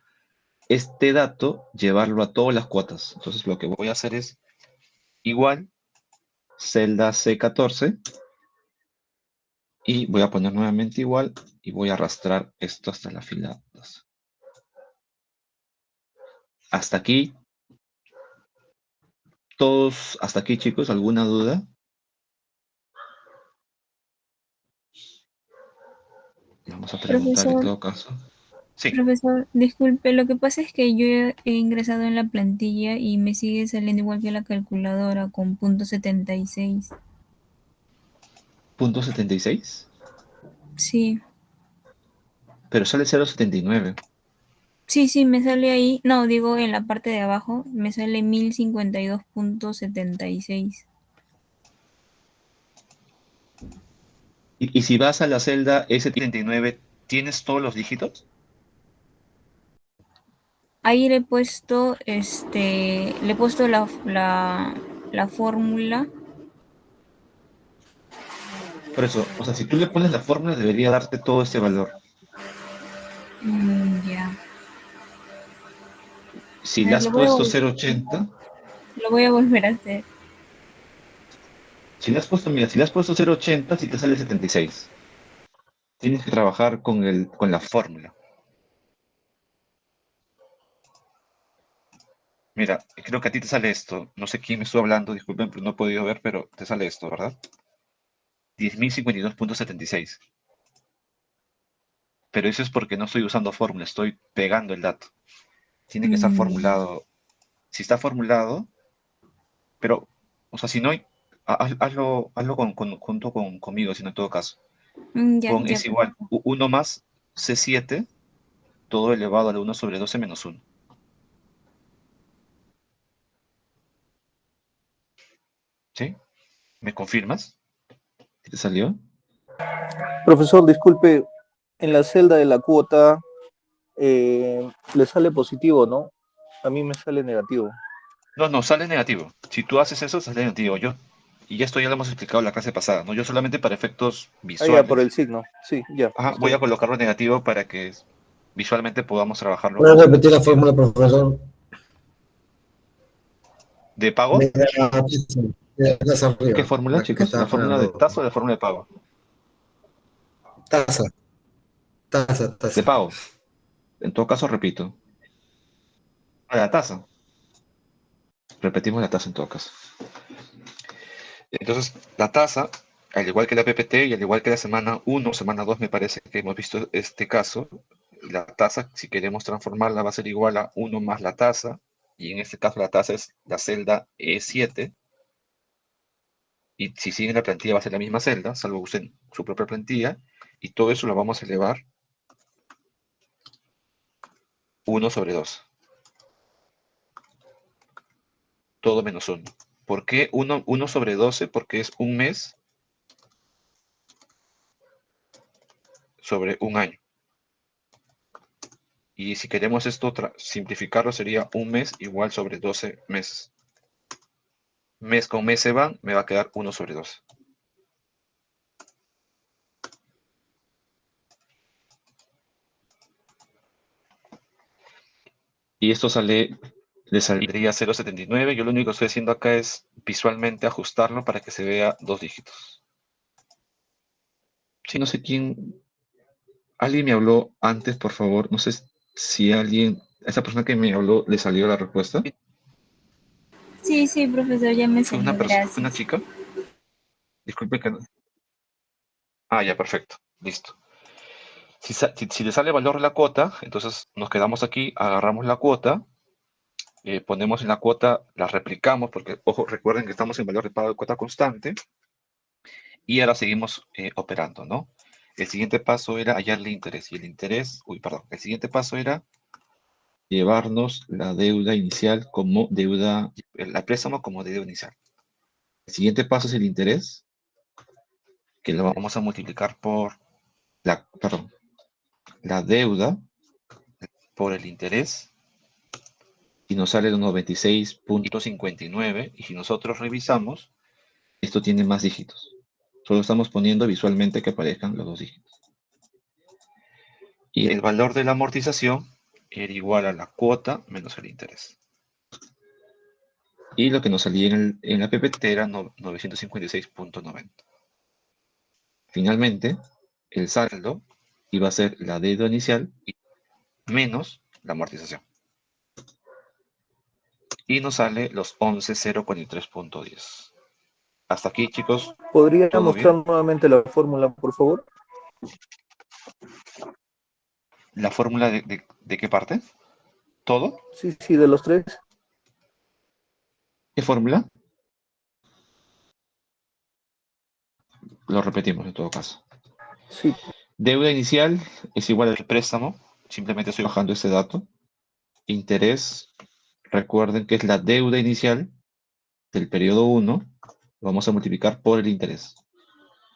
este dato llevarlo a todas las cuotas. Entonces lo que voy a hacer es igual celda C14 y voy a poner nuevamente igual y voy a arrastrar esto hasta la fila 2. Hasta aquí, todos, hasta aquí chicos, ¿alguna duda? Vamos a preguntar en Profesor, todo caso. Sí, profesor, disculpe, lo que pasa es que yo he ingresado en la plantilla y me sigue saliendo igual que la calculadora con .76. .76, Sí, pero sale 0,79. sí, sí, me sale ahí, no, digo en la parte de abajo, me sale 1052.76. Y si vas a la celda S39, ¿tienes todos los dígitos? Ahí le he puesto la fórmula. Por eso, o sea, si tú le pones la fórmula, debería darte todo este valor. Ya. Si A le ver, has puesto 0,80, lo voy a volver a hacer. si le has puesto, mira, si le has puesto 0,80, si te sale 76. Tienes que trabajar con la fórmula. Mira, creo que a ti te sale esto. No sé quién me estuvo hablando, disculpen, pero no he podido ver, pero te sale esto, ¿verdad? 10.052.76. Pero eso es porque no estoy usando fórmula, estoy pegando el dato. Tiene que estar formulado. Si está formulado, pero, o sea, si no hay, hazlo junto conmigo, si no en todo caso. Ya, Pon ya, es igual, perfecto. 1 más C7, todo elevado a la 1 sobre 12 menos 1. ¿Sí? ¿Me confirmas? ¿Te salió? Profesor, disculpe, en la celda de la cuota le sale positivo, ¿no? A mí me sale negativo. No, no, sale negativo. Si tú haces eso, sale negativo. Y esto ya lo hemos explicado en la clase pasada, ¿no? Yo solamente para efectos Ah, ya, por visuales, el signo. Sí, ya. Está voy a bien. colocarlo negativo para que visualmente podamos trabajarlo ¿Puedes repetir la fórmula, profesor? de pago. Mira, mira, tasa ¿Qué arriba, fórmula, la que chicos? ¿La estaba fórmula de poniendo. tasa o la fórmula de pago? Tasa, De tasa. pago. En todo caso, repito. La tasa. Repetimos la tasa en todo caso. Entonces, la tasa, al igual que la PPT y al igual que la semana 1, semana 2, me parece que hemos visto este caso, la tasa, si queremos transformarla, va a ser igual a 1 más la tasa, y en este caso la tasa es la celda E7, y si siguen la plantilla va a ser la misma celda, salvo que usen su propia plantilla, y todo eso lo vamos a elevar 1 sobre 2, todo menos 1. ¿Por qué 1 sobre 12? Porque es un mes sobre un año. Y si queremos esto simplificarlo, sería un mes igual sobre 12 meses. Mes con mes se van, me va a quedar 1 sobre 12. Y esto le saldría 0,79. Yo lo único que estoy haciendo acá es visualmente ajustarlo para que se vea 2 dígitos. Sí, no sé quién. Alguien me habló antes, por favor. No sé si esa persona que me habló, le salió la respuesta. Sí, sí, profesor, ya me ¿Fue salió, una gracias. chica? Disculpe que no. Ah, ya, perfecto. Listo. Si le sale valor de la cuota, entonces nos quedamos aquí, agarramos la cuota, ponemos en la cuota, la replicamos, porque, ojo, recuerden que estamos en valor de pago de cuota constante, y ahora seguimos operando, ¿no? El siguiente paso era hallar el interés, y el siguiente paso era llevarnos la deuda inicial como deuda, el préstamo como deuda inicial. El siguiente paso es el interés, que lo vamos a multiplicar por la deuda por el interés, y nos sale de 96.59, y si nosotros revisamos, esto tiene más dígitos. Solo estamos poniendo visualmente que aparezcan los 2 dígitos. Y el valor de la amortización era igual a la cuota menos el interés. Y lo que nos salía en la PPT era 956.90. Finalmente, el saldo iba a ser la deuda inicial menos la amortización. Y nos sale los 11.043.10. Hasta aquí, chicos, ¿Podría ¿todo mostrar bien? nuevamente la fórmula, por favor? ¿La fórmula de qué parte? ¿Todo? Sí, sí, de los tres. ¿Qué fórmula? Lo repetimos en todo caso. Sí, Deuda inicial es igual al préstamo. Simplemente estoy bajando este dato. Interés, recuerden que es la deuda inicial del periodo 1. Vamos a multiplicar por el interés,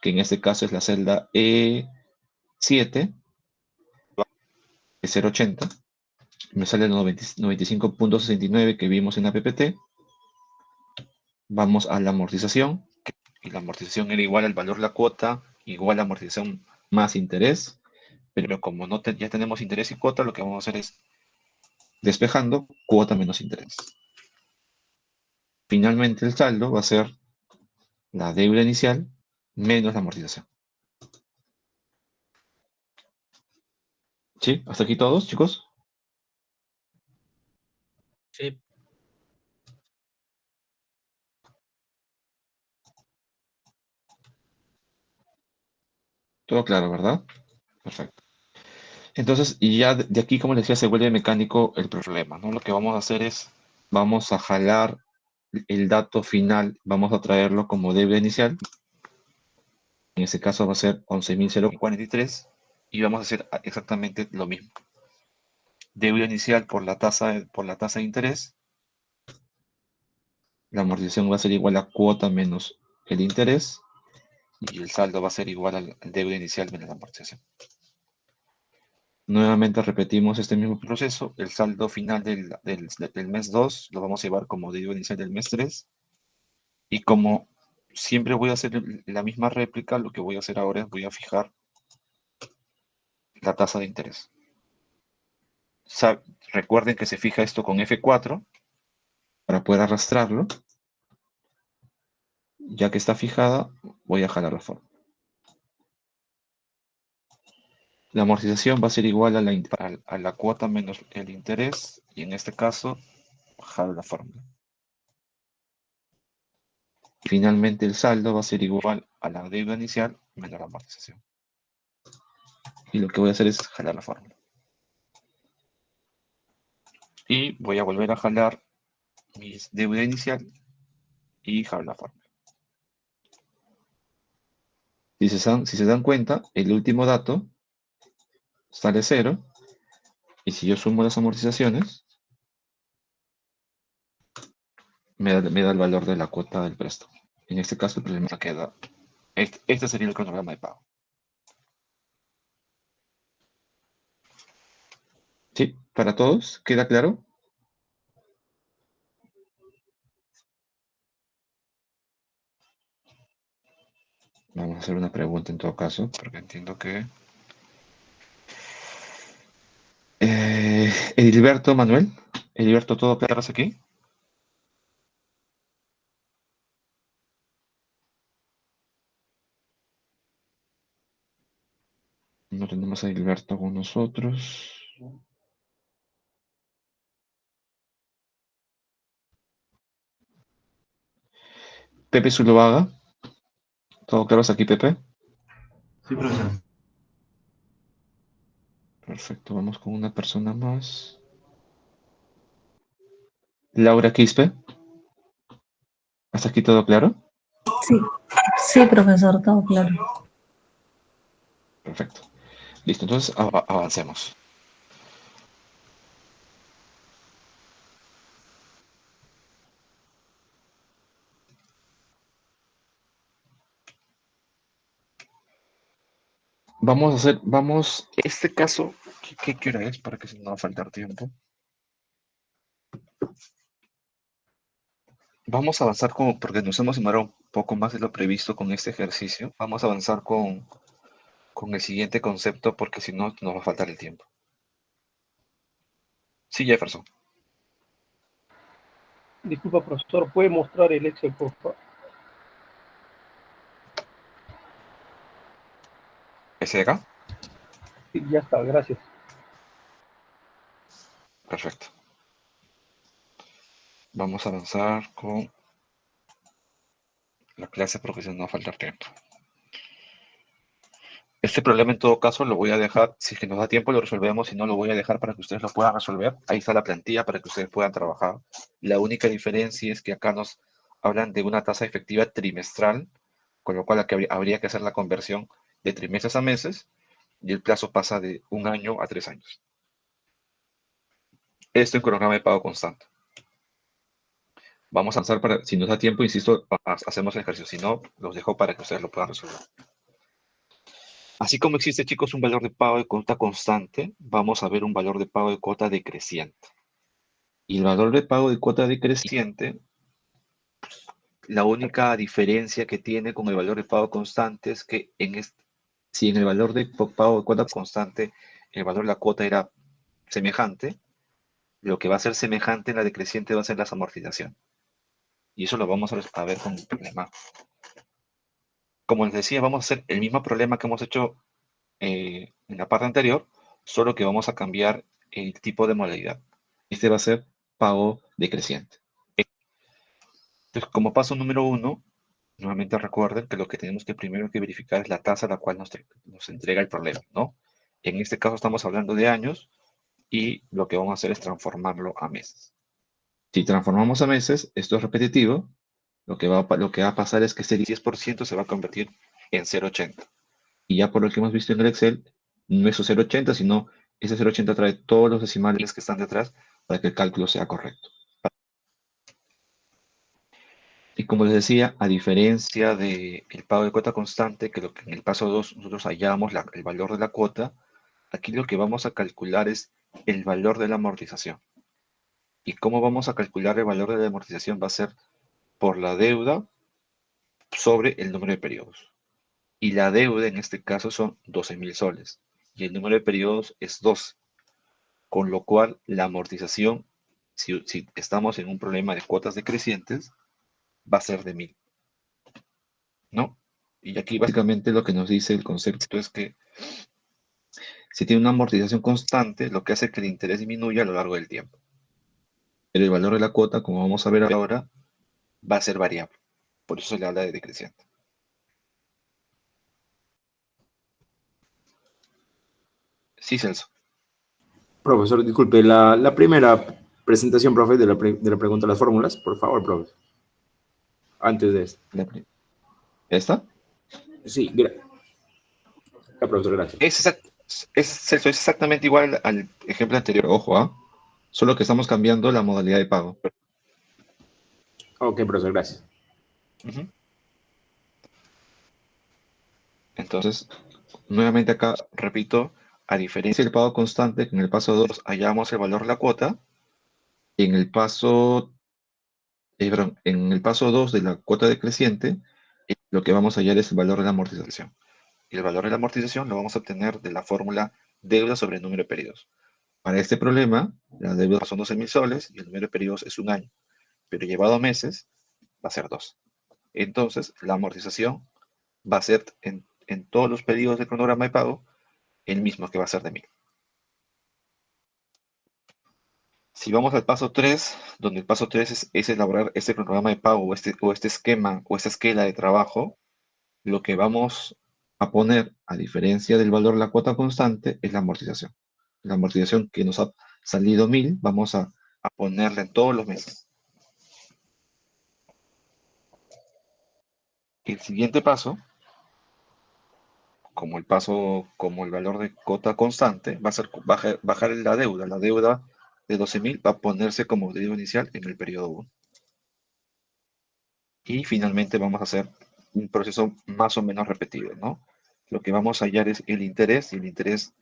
que en este caso es la celda E7, que es 0,80. Me sale el 95.69 que vimos en la PPT. Vamos a la amortización, y la amortización era igual al valor de la cuota, igual a amortización más interés, pero como ya tenemos interés y cuota, lo que vamos a hacer es despejando cuota menos interés. Finalmente el saldo va a ser la deuda inicial menos la amortización. ¿Sí? ¿Hasta aquí todos, chicos? Sí. Todo claro, ¿verdad? Perfecto. Entonces, y ya de aquí, como les decía, se vuelve mecánico el problema, ¿no? Lo que vamos a hacer es, vamos a jalar el dato final, vamos a traerlo como deuda inicial. En este caso va a ser 11.043 y vamos a hacer exactamente lo mismo. Deuda inicial por la tasa de interés. La amortización va a ser igual a cuota menos el interés y el saldo va a ser igual al deuda inicial menos la amortización. Nuevamente repetimos este mismo proceso. El saldo final del mes 2 lo vamos a llevar como deuda inicial del mes 3. Y como siempre voy a hacer la misma réplica, lo que voy a hacer ahora es voy a fijar la tasa de interés. Recuerden que se fija esto con F4 para poder arrastrarlo. Ya que está fijada, voy a jalar la fórmula. La amortización va a ser igual a la cuota menos el interés, y en este caso, jalo la fórmula. Finalmente el saldo va a ser igual a la deuda inicial menos la amortización. Y lo que voy a hacer es jalar la fórmula. Y voy a volver a jalar mi deuda inicial y jalo la fórmula. Si se dan cuenta, el último dato sale 0. Y si yo sumo las amortizaciones, me da el valor de la cuota del préstamo. En este caso, el problema queda. Este sería el cronograma de pago. ¿Sí? ¿Para todos? ¿Queda claro? Vamos a hacer una pregunta en todo caso, porque entiendo que... Edilberto, Manuel. Edilberto, ¿todo claro hasta aquí? No tenemos a Edilberto con nosotros. Pepe Zuloaga. ¿Todo claro hasta aquí, Pepe? Sí, profesor. Perfecto, vamos con una persona más. Laura Quispe. ¿Hasta aquí todo claro? Sí, sí, profesor, todo claro. Perfecto. Listo, entonces avancemos. Este caso, ¿qué hora es? Para que no va a faltar tiempo. Vamos a avanzar porque nos hemos demorado un poco más de lo previsto con este ejercicio. Vamos a avanzar con el siguiente concepto, porque si no, nos va a faltar el tiempo. Sí, Jefferson. Disculpa, profesor, ¿puede mostrar el Excel, por favor? ¿Ese de acá? Sí, ya está, gracias. Perfecto. Vamos a avanzar con la clase porque si no va a faltar tiempo. Este problema en todo caso lo voy a dejar, si es que nos da tiempo lo resolvemos, si no lo voy a dejar para que ustedes lo puedan resolver. Ahí está la plantilla para que ustedes puedan trabajar. La única diferencia es que acá nos hablan de una tasa efectiva trimestral, con lo cual aquí habría que hacer la conversión de trimestres a meses y el plazo pasa de 1 año a 3 años. Esto en cronograma de pago constante. Vamos a avanzar si nos da tiempo, insisto, hacemos el ejercicio. Si no, los dejo para que ustedes lo puedan resolver. Así como existe, chicos, un valor de pago de cuota constante, vamos a ver un valor de pago de cuota decreciente. Y el valor de pago de cuota decreciente, la única diferencia que tiene con el valor de pago constante es que si en el valor de pago de cuota constante el valor de la cuota era semejante, lo que va a ser semejante en la decreciente va a ser las amortizaciones. Y eso lo vamos a ver con el problema. Como les decía, vamos a hacer el mismo problema que hemos hecho en la parte anterior, solo que vamos a cambiar el tipo de modalidad. Este va a ser pago decreciente. Entonces, como paso número 1, Nuevamente recuerden que lo que tenemos que primero que verificar es la tasa a la cual nos entrega el problema, ¿no? En este caso estamos hablando de años y lo que vamos a hacer es transformarlo a meses. Si transformamos a meses, esto es repetitivo, lo que va a pasar es que ese 10% se va a convertir en 0,80. Y ya por lo que hemos visto en el Excel, no es 0,80, sino ese 0,80 trae todos los decimales que están detrás para que el cálculo sea correcto. Y como les decía, a diferencia del pago de cuota constante, que lo que en el paso 2 nosotros hallamos el valor de la cuota, aquí lo que vamos a calcular es el valor de la amortización. ¿Y cómo vamos a calcular el valor de la amortización? Va a ser por la deuda sobre el número de periodos. Y la deuda en este caso son 12.000 soles. Y el número de periodos es 2. Con lo cual la amortización, si estamos en un problema de cuotas decrecientes, va a ser de 1.000. ¿No? Y aquí básicamente lo que nos dice el concepto es que si tiene una amortización constante, lo que hace que el interés disminuya a lo largo del tiempo. Pero el valor de la cuota, como vamos a ver ahora, va a ser variable. Por eso se le habla de decreciente. Sí, Celso. Profesor, disculpe, la primera presentación, profe, de la pregunta de las fórmulas, por favor, profe. Antes de esto. ¿Esta? Sí, profesor, gracias. Celso, es exactamente igual al ejemplo anterior. Ojo, ¿ah? Solo que estamos cambiando la modalidad de pago. Ok, profesor, gracias. Entonces, nuevamente acá, repito, a diferencia del pago constante, que en el paso 2 hallamos el valor de la cuota, en el paso 2 de la cuota decreciente, lo que vamos a hallar es el valor de la amortización. Y el valor de la amortización lo vamos a obtener de la fórmula deuda sobre el número de periodos. Para este problema, la deuda son 12.000 soles y el número de periodos es un año, pero llevado a meses va a ser 2. Entonces, la amortización va a ser en todos los periodos del cronograma de pago el mismo, que va a ser de 1.000. Si vamos al paso 3, donde el paso 3 es elaborar este cronograma de pago o este esquema o esta esquela de trabajo, lo que vamos a poner, a diferencia del valor de la cuota constante, es la amortización. La amortización que nos ha salido 1.000, vamos a ponerla en todos los meses. El siguiente paso, como el valor de cuota constante, va a ser bajar la deuda. La deuda de 12.000 va a ponerse como deuda inicial en el periodo 1. Y finalmente vamos a hacer un proceso más o menos repetido, ¿no? Lo que vamos a hallar es el interés, y el interés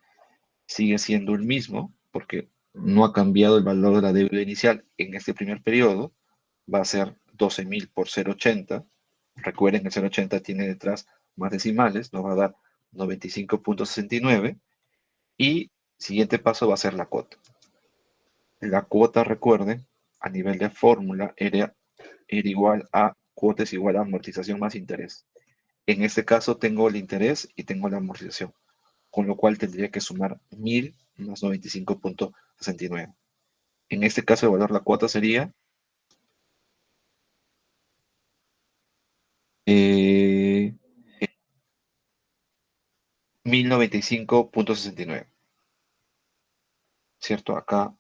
sigue siendo el mismo, porque no ha cambiado el valor de la deuda inicial en este primer periodo. Va a ser 12.000 por 0,80. Recuerden que el 0,80 tiene detrás más decimales, nos va a dar 95.69. Y siguiente paso va a ser la cuota. La cuota, recuerden, a nivel de fórmula era igual a cuota es igual a amortización más interés. En este caso tengo el interés y tengo la amortización, con lo cual tendría que sumar 1.000 más 95.69. En este caso el valor de la cuota sería 1.095.69. ¿Cierto? Acá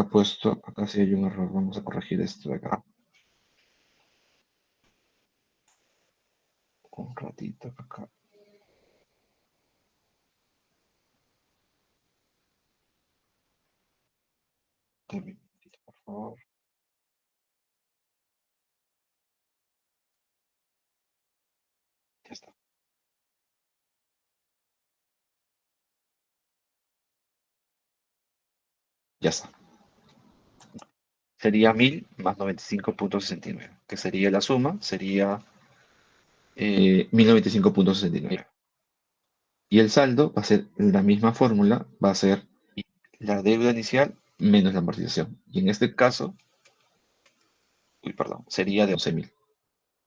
puesto, acá sí hay un error. Vamos a corregir esto de acá. Un ratito acá. Dame un minutito, por favor. Ya está. Ya está. Sería 1.000 más 95.69, que sería la suma, sería 1.095.69. Y el saldo va a ser la misma fórmula, va a ser la deuda inicial menos la amortización. Y en este caso, sería de 11.000,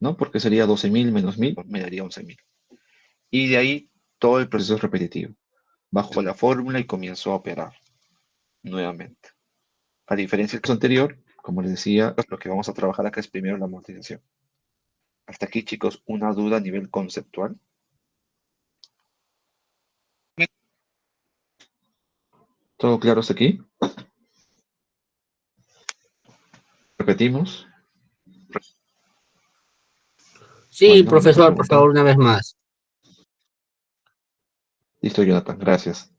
¿no? Porque sería 12.000 menos 1.000, me daría 11.000. Y de ahí todo el proceso es repetitivo. Bajo la fórmula y comienzo a operar nuevamente. A diferencia del caso anterior, como les decía, lo que vamos a trabajar acá es primero la amortización. Hasta aquí, chicos, una duda a nivel conceptual. ¿Todo claro hasta aquí? Repetimos. Sí, Bueno, vamos a profesor, por preguntar. favor, una vez más. Listo, Jonathan, gracias.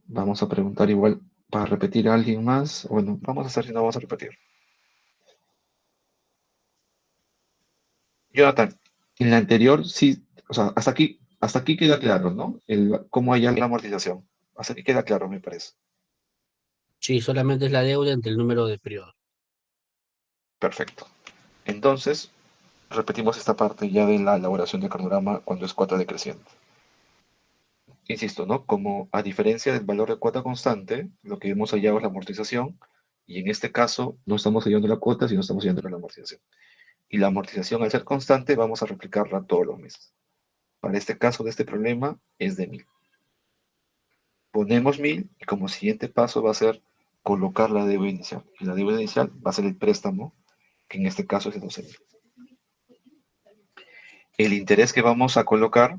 Vamos a preguntar igual para repetir a alguien más. Bueno, vamos a hacer si no vamos a repetir. Jonathan, en la anterior sí, o sea, hasta aquí queda claro, ¿no? Cómo hay la amortización. Hasta aquí queda claro, me parece. Sí, solamente es la deuda entre el número de periodos. Perfecto. Entonces, repetimos esta parte ya de la elaboración del cronograma cuando es cuota decreciente. Insisto, ¿no? Como a diferencia del valor de cuota constante, lo que hemos hallado es la amortización, y en este caso no estamos hallando la cuota, sino estamos hallando la amortización. Y la amortización, al ser constante, vamos a replicarla todos los meses. Para este caso de este problema es de 1000. Ponemos 1000 y como siguiente paso va a ser colocar la deuda inicial. Y la deuda inicial va a ser el préstamo, que en este caso es de 12.000. El interés que vamos a colocar,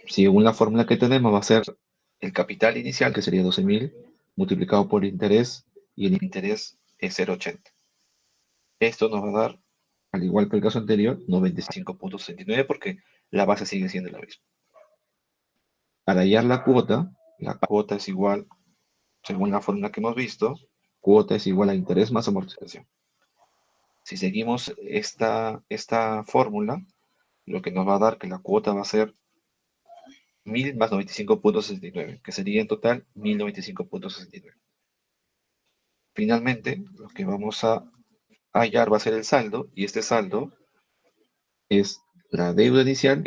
según la fórmula que tenemos, va a ser el capital inicial, que sería 12.000, multiplicado por el interés, y el interés es 0,80. Esto nos va a dar, al igual que el caso anterior, 95.69 porque la base sigue siendo la misma. Para hallar la cuota es igual, según la fórmula que hemos visto, cuota es igual a interés más amortización. Si seguimos esta fórmula, lo que nos va a dar que la cuota va a ser 1000 más 95.69, que sería en total 1095.69. Finalmente, lo que vamos a hallar va a ser el saldo, y este saldo es la deuda inicial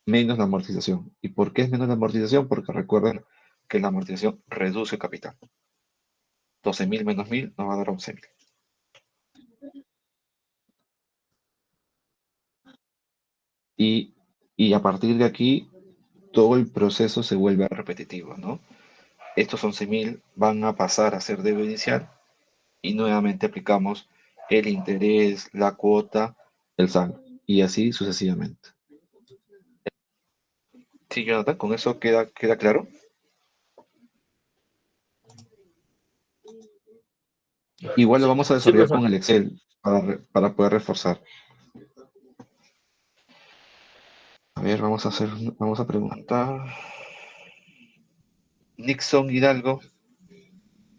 menos la amortización. ¿Y por qué es menos la amortización? Porque recuerden que la amortización reduce el capital. 12.000 menos 1000 nos va a dar 11.000. Y a partir de aquí, todo el proceso se vuelve repetitivo, ¿no? Estos 11.000 van a pasar a ser deuda inicial y nuevamente aplicamos el interés, la cuota, el saldo, y así sucesivamente. Sí, Jonathan, ¿con eso queda claro? Igual lo vamos a Sí, desarrollar profesor. con el Excel para poder reforzar. A ver, vamos a preguntar. Nixon Hidalgo.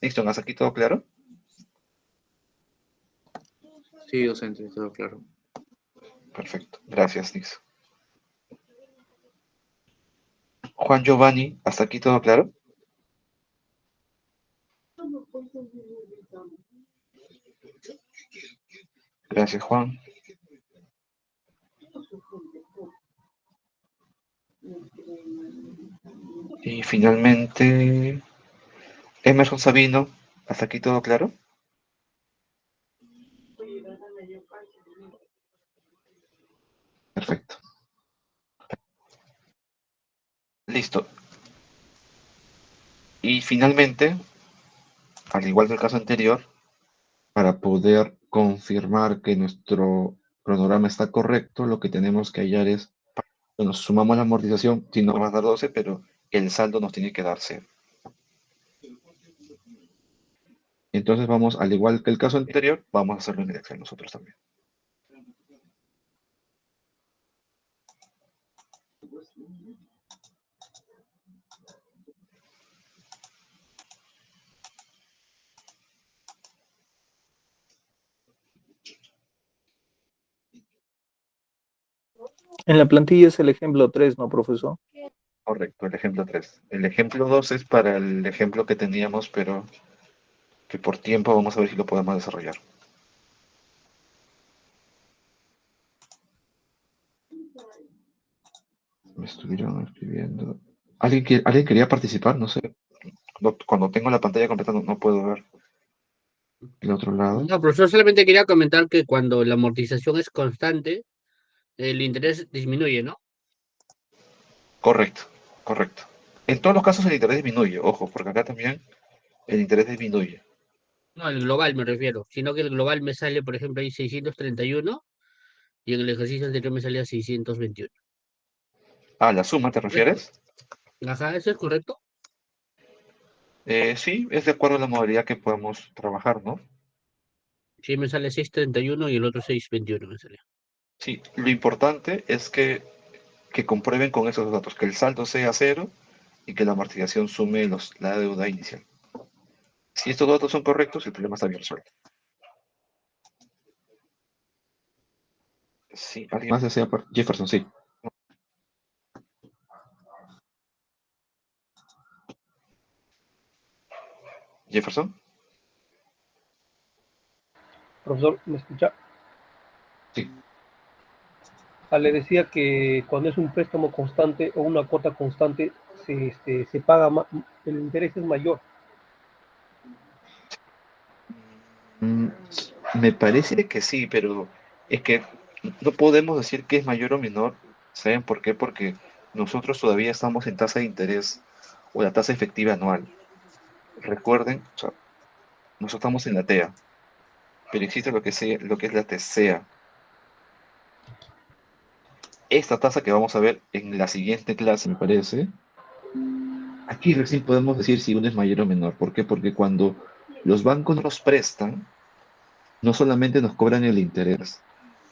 Nixon, ¿hasta aquí todo claro? Sí, docente, todo claro. Perfecto, gracias, Nixon. Juan Giovanni, ¿hasta aquí todo claro? Gracias, Juan. Y finalmente, Emerson Sabino, ¿hasta aquí todo claro? Perfecto. Listo. Y finalmente, al igual que el caso anterior, para poder confirmar que nuestro cronograma está correcto, lo que tenemos que hallar es, bueno, sumamos la amortización, si no va a dar 12, pero el saldo nos tiene que dar 0. Entonces vamos, al igual que el caso anterior, vamos a hacerlo en el Excel nosotros también. En la plantilla es el ejemplo 3, ¿no, profesor? Correcto, el ejemplo 3. El ejemplo 2 es para el ejemplo que teníamos, pero que por tiempo vamos a ver si lo podemos desarrollar. Me estuvieron escribiendo. ¿Alguien quería participar? No sé. Cuando tengo la pantalla completa no puedo ver el otro lado. No, profesor, solamente quería comentar que cuando la amortización es constante, el interés disminuye, ¿no? Correcto, correcto. En todos los casos el interés disminuye, ojo, porque acá también el interés disminuye. No, el global me refiero, sino que el global me sale, por ejemplo, ahí 631 y en el ejercicio anterior me salía 621. Ah, ¿la suma te ¿Es refieres? Ajá, ¿eso es correcto? Sí, es de acuerdo a la modalidad que podemos trabajar, ¿no? Sí, me sale 631 y el otro 621 me sale. Sí, lo importante es que comprueben con esos datos que el saldo sea cero y que la amortización sume la deuda inicial. Si estos datos son correctos, el problema está bien resuelto. Sí, ¿alguien más desea? Jefferson, sí. Jefferson. Profesor, ¿me escucha? Sí. Le decía que cuando es un préstamo constante o una cuota constante, se paga el interés es mayor. Mm, Me parece que sí, pero es que no podemos decir que es mayor o menor. ¿Saben por qué? Porque nosotros todavía estamos en tasa de interés o la tasa efectiva anual. Recuerden, o sea, nosotros estamos en la TEA, pero existe lo que es la TCEA. Esta tasa que vamos a ver en la siguiente clase, me parece, aquí recién podemos decir si uno es mayor o menor. ¿Por qué? Porque cuando los bancos nos prestan, no solamente nos cobran el interés.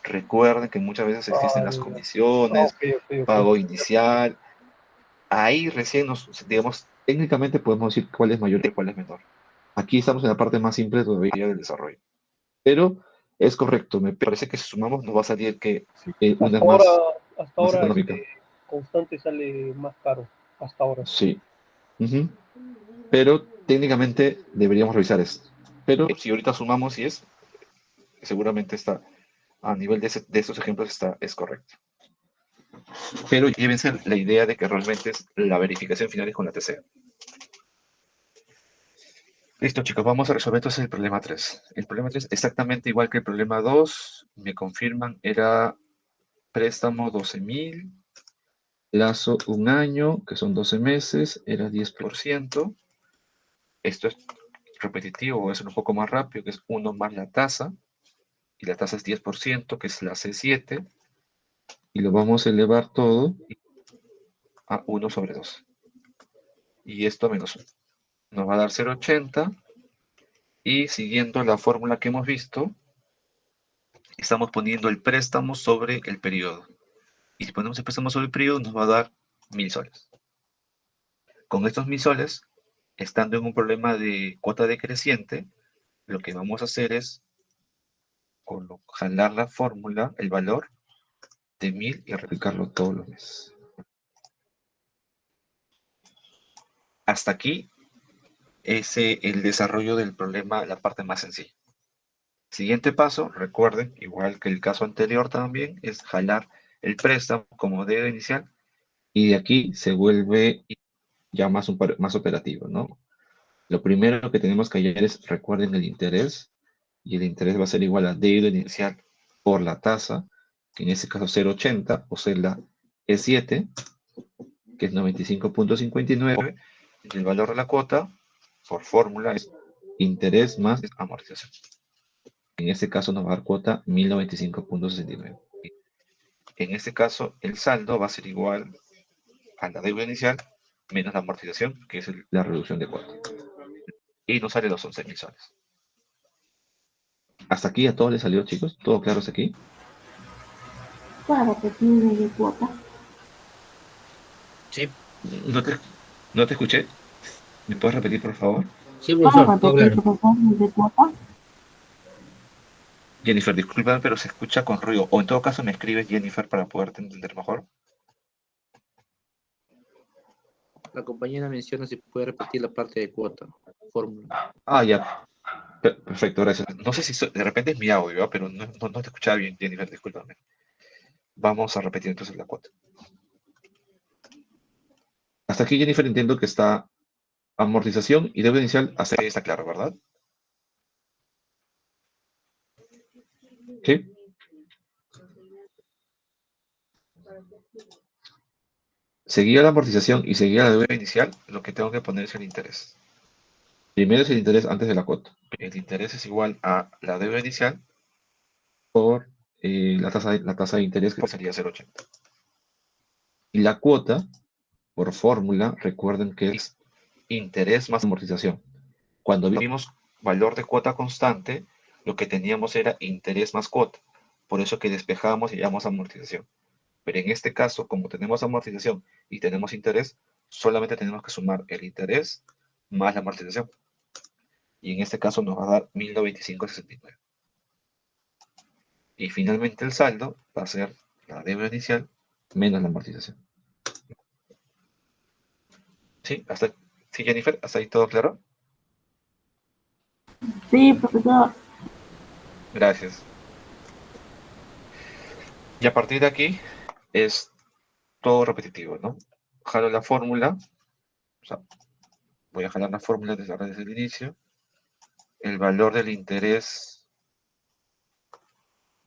Recuerden que muchas veces existen las comisiones, Ok, ok, ok. pago inicial. Ahí recién digamos, técnicamente podemos decir cuál es mayor y cuál es menor. Aquí estamos en la parte más simple todavía del desarrollo. Pero es correcto, me parece que si sumamos nos va a salir que Sí, una es hasta más ahora económica. constante sale más caro, hasta ahora. Sí. Ujú. Pero técnicamente deberíamos revisar esto. Pero si ahorita sumamos y seguramente está a nivel de estos ejemplos es correcto. Pero llévense la idea de que realmente es la verificación final es con la TC. Listo, chicos, vamos a resolver entonces el problema 3. El problema 3, exactamente igual que el problema 2, me confirman, era préstamo 12.000, plazo un año, que son 12 meses, era 10%. Esto es repetitivo, voy a hacer un poco más rápido, que es 1 más la tasa, y la tasa es 10%, que es la C7, y lo vamos a elevar todo a 1 sobre 2. Y esto menos 1. Nos va a dar 0,80, y siguiendo la fórmula que hemos visto, estamos poniendo el préstamo sobre el periodo. Y si ponemos el préstamo sobre el periodo, nos va a dar 1.000 soles. Con estos 1.000 soles, estando en un problema de cuota decreciente, lo que vamos a hacer es jalar la fórmula, el valor de 1.000 y replicarlo todos los meses. Hasta aquí es el desarrollo del problema, la parte más sencilla. Siguiente paso, recuerden, igual que el caso anterior también, es jalar el préstamo como deuda inicial y de aquí se vuelve ya más operativo, ¿no? Lo primero que tenemos que hallar es, recuerden, el interés, y el interés va a ser igual a deuda inicial por la tasa, que en este caso 0,80, o sea, la E7, que es 95,59, y el valor de la cuota, por fórmula, es interés más amortización. En este caso nos va a dar cuota 1.095,69. En este caso, el saldo va a ser igual a la deuda inicial menos la amortización, que es la reducción de cuota. Y nos sale los 11.000 soles. Hasta aquí a todos les salió, chicos. ¿Todo claro hasta aquí? Para repetir de cuota. Sí, No te escuché. ¿Me puedes repetir, por favor? sí, Para profesor, todo repetir, claro. profesor, de cuota. Jennifer, disculpa, pero se escucha con ruido. O en todo caso me escribes, Jennifer, para poderte entender mejor. La compañera menciona si puede repetir la parte de cuota, fórmula. Ah, ya. Perfecto, gracias. No sé si de repente es mi audio, ¿ah? Pero no te escuchaba bien, Jennifer, discúlpame. Vamos a repetir entonces la cuota. Hasta aquí, Jennifer, entiendo que está amortización y deuda inicial. Hasta ahí está claro, ¿verdad? Sí. Seguía la amortización y seguía la deuda inicial, lo que tengo que poner es el interés. Primero es el interés antes de la cuota. El interés es igual a la deuda inicial por la tasa de interés, que sería 0,80. Y la cuota, por fórmula, recuerden que es interés más amortización. Cuando vimos valor de cuota constante, lo que teníamos era interés más cuota. Por eso que despejamos y llamamos amortización. Pero en este caso, como tenemos amortización y tenemos interés, solamente tenemos que sumar el interés más la amortización. Y en este caso nos va a dar 1.025,69. Y finalmente el saldo va a ser la deuda inicial menos la amortización. ¿Sí? ¿Sí, Jennifer? ¿Hasta ahí todo claro? Sí, profesor. Gracias. Y a partir de aquí es todo repetitivo, ¿no? Jalo la fórmula, o sea, voy a jalar la fórmula desde el inicio. El valor del interés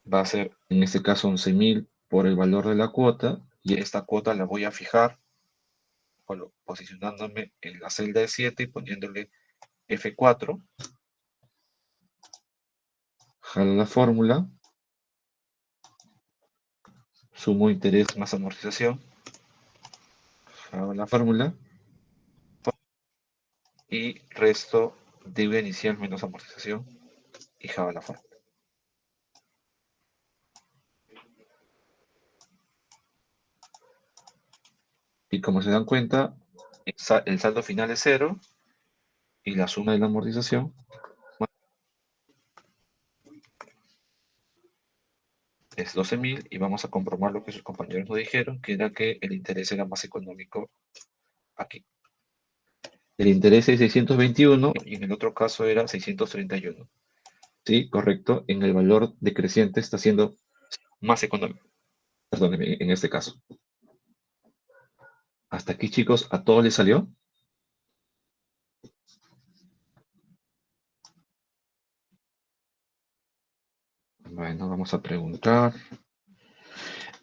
va a ser, en este caso, 11.000 por el valor de la cuota, y esta cuota la voy a fijar posicionándome en la celda de 7 y poniéndole F4. Jalo la fórmula, sumo interés más amortización, jalo la fórmula y resto deuda inicial menos amortización y jalo la fórmula. Y como se dan cuenta, el saldo final es 0 y la suma de la amortización es 12.000, y vamos a comprobar lo que sus compañeros nos dijeron, que era que el interés era más económico aquí. El interés es 621 y en el otro caso era 631. Sí, correcto. En el valor decreciente está siendo más económico. Perdónenme, en este caso. Hasta aquí, chicos, ¿a todos les salió? Bueno, vamos a preguntar.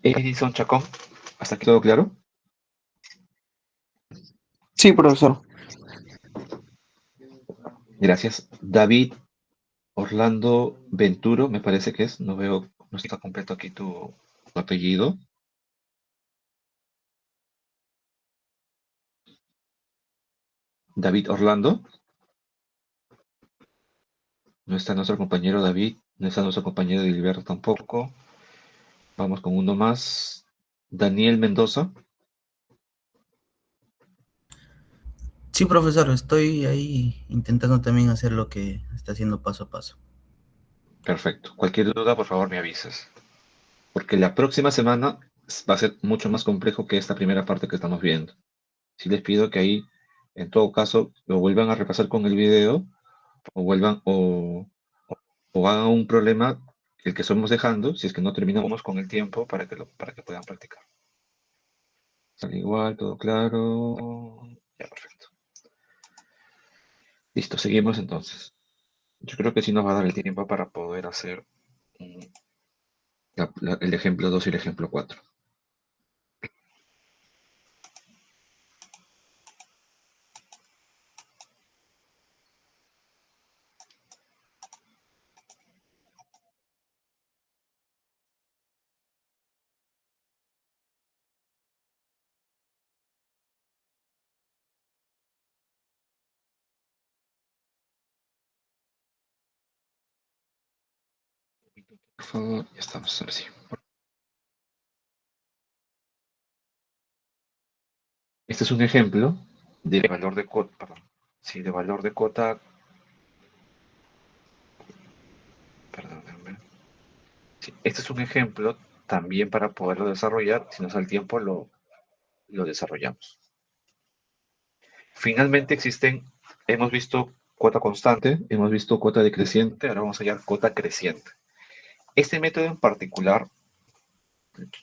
Edison Chacón, ¿hasta aquí todo claro? Sí, profesor. Gracias. David Orlando Venturo, me parece que es. No veo, no está completo aquí tu apellido. David Orlando. No está nuestro compañero David, no está nuestro compañero Gilberto tampoco. Vamos con uno más. Daniel Mendoza. Sí, profesor, estoy ahí intentando también hacer lo que está haciendo paso a paso. Perfecto. Cualquier duda, por favor, me avises. Porque la próxima semana va a ser mucho más complejo que esta primera parte que estamos viendo. Sí les pido que ahí, en todo caso, lo vuelvan a repasar con el video o vuelvan o hagan un problema el que estamos dejando, si es que no terminamos con el tiempo para que puedan practicar. Sale igual, todo claro. Ya, perfecto. Listo, seguimos entonces. Yo creo que sí nos va a dar el tiempo para poder hacer el ejemplo 2 y el ejemplo 4. Por favor, ya estamos, ahora sí. Este es un ejemplo de valor de cuota, perdón. Sí, de valor de cuota. Perdónenme. Sí, este es un ejemplo también para poderlo desarrollar. Si nos da el tiempo, lo desarrollamos. Finalmente hemos visto cuota constante, hemos visto cuota decreciente, ahora vamos a hallar cuota creciente. Este método en particular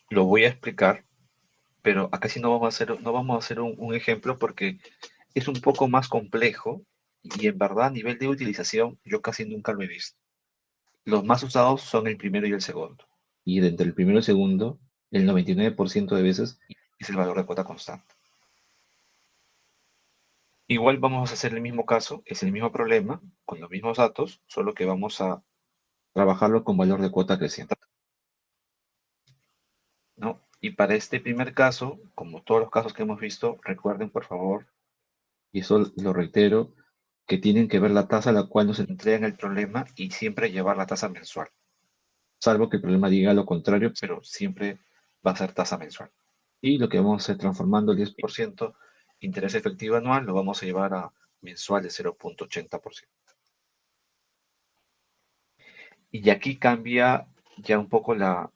lo voy a explicar, pero acá sí no vamos a hacer un ejemplo porque es un poco más complejo y en verdad a nivel de utilización yo casi nunca lo he visto. Los más usados son el primero y el segundo. Y de entre el primero y el segundo, el 99% de veces es el valor de cuota constante. Igual vamos a hacer el mismo caso, es el mismo problema, con los mismos datos, solo que vamos a trabajarlo con valor de cuota creciente, ¿no? Y para este primer caso, como todos los casos que hemos visto, recuerden por favor, y eso lo reitero, que tienen que ver la tasa a la cual nos entregan el problema y siempre llevar la tasa mensual. Salvo que el problema diga lo contrario, pero siempre va a ser tasa mensual. Y lo que vamos a hacer transformando el 10% interés efectivo anual, lo vamos a llevar a mensual de 0.80%. Y aquí cambia ya un poco la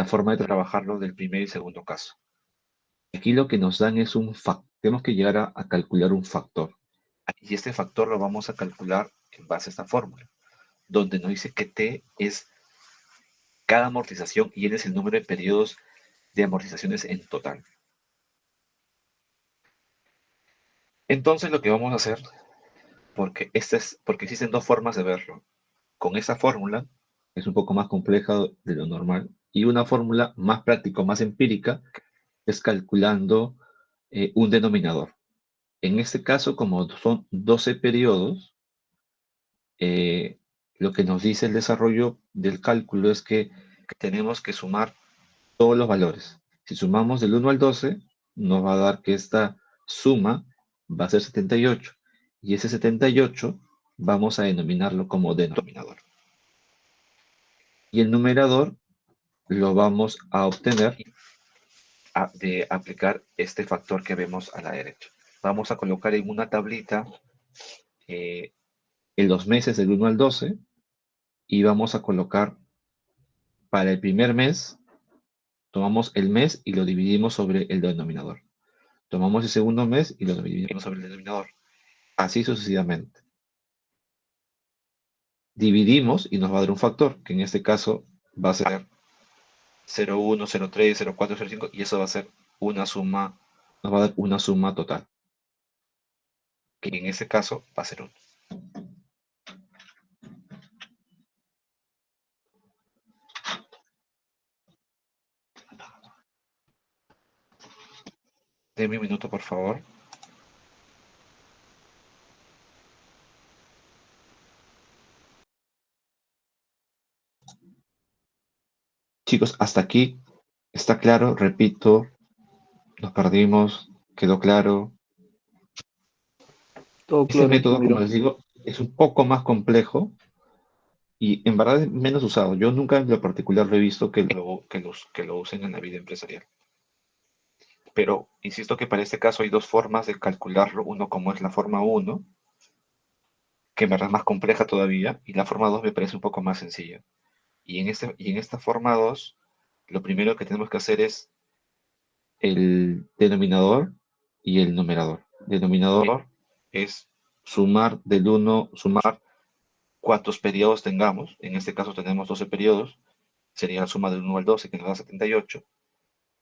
forma de trabajarlo del primer y segundo caso. Aquí lo que nos dan es un factor. Tenemos que llegar a calcular un factor. Y este factor lo vamos a calcular en base a esta fórmula, donde nos dice que T es cada amortización y N es el número de periodos de amortizaciones en total. Entonces lo que vamos a hacer, porque existen dos formas de verlo. Con esa fórmula, es un poco más compleja de lo normal, y una fórmula más práctica, más empírica, es calculando un denominador. En este caso, como son 12 periodos, lo que nos dice el desarrollo del cálculo es que tenemos que sumar todos los valores. Si sumamos del 1 al 12, nos va a dar que esta suma va a ser 78. Y ese 78 vamos a denominarlo como denominador. Y el numerador lo vamos a obtener de aplicar este factor que vemos a la derecha. Vamos a colocar en una tablita en los meses del 1 al 12 y vamos a colocar para el primer mes, tomamos el mes y lo dividimos sobre el denominador. Tomamos el segundo mes y lo dividimos sobre el denominador. Así sucesivamente. Dividimos y nos va a dar un factor, que en este caso va a ser 0,1, 0,3, 0,4, 0,5, y eso va a ser una suma, nos va a dar una suma total, que en este caso va a ser 1. Deme un minuto, por favor. Chicos, hasta aquí está claro, repito, nos perdimos, quedó claro. Todo Este claro, método, como ingeniero. les digo, es un poco más complejo y en verdad es menos usado. Yo nunca en lo particular lo he visto que lo usen en la vida empresarial. Pero insisto que para este caso hay dos formas de calcularlo. Uno como es la forma 1, que en verdad es más compleja todavía, y la forma 2 me parece un poco más sencilla. Y en esta forma 2, lo primero que tenemos que hacer es el denominador y el numerador. Denominador es sumar cuántos periodos tengamos. En este caso tenemos 12 periodos. Sería la suma del 1 al 12, que nos da 78.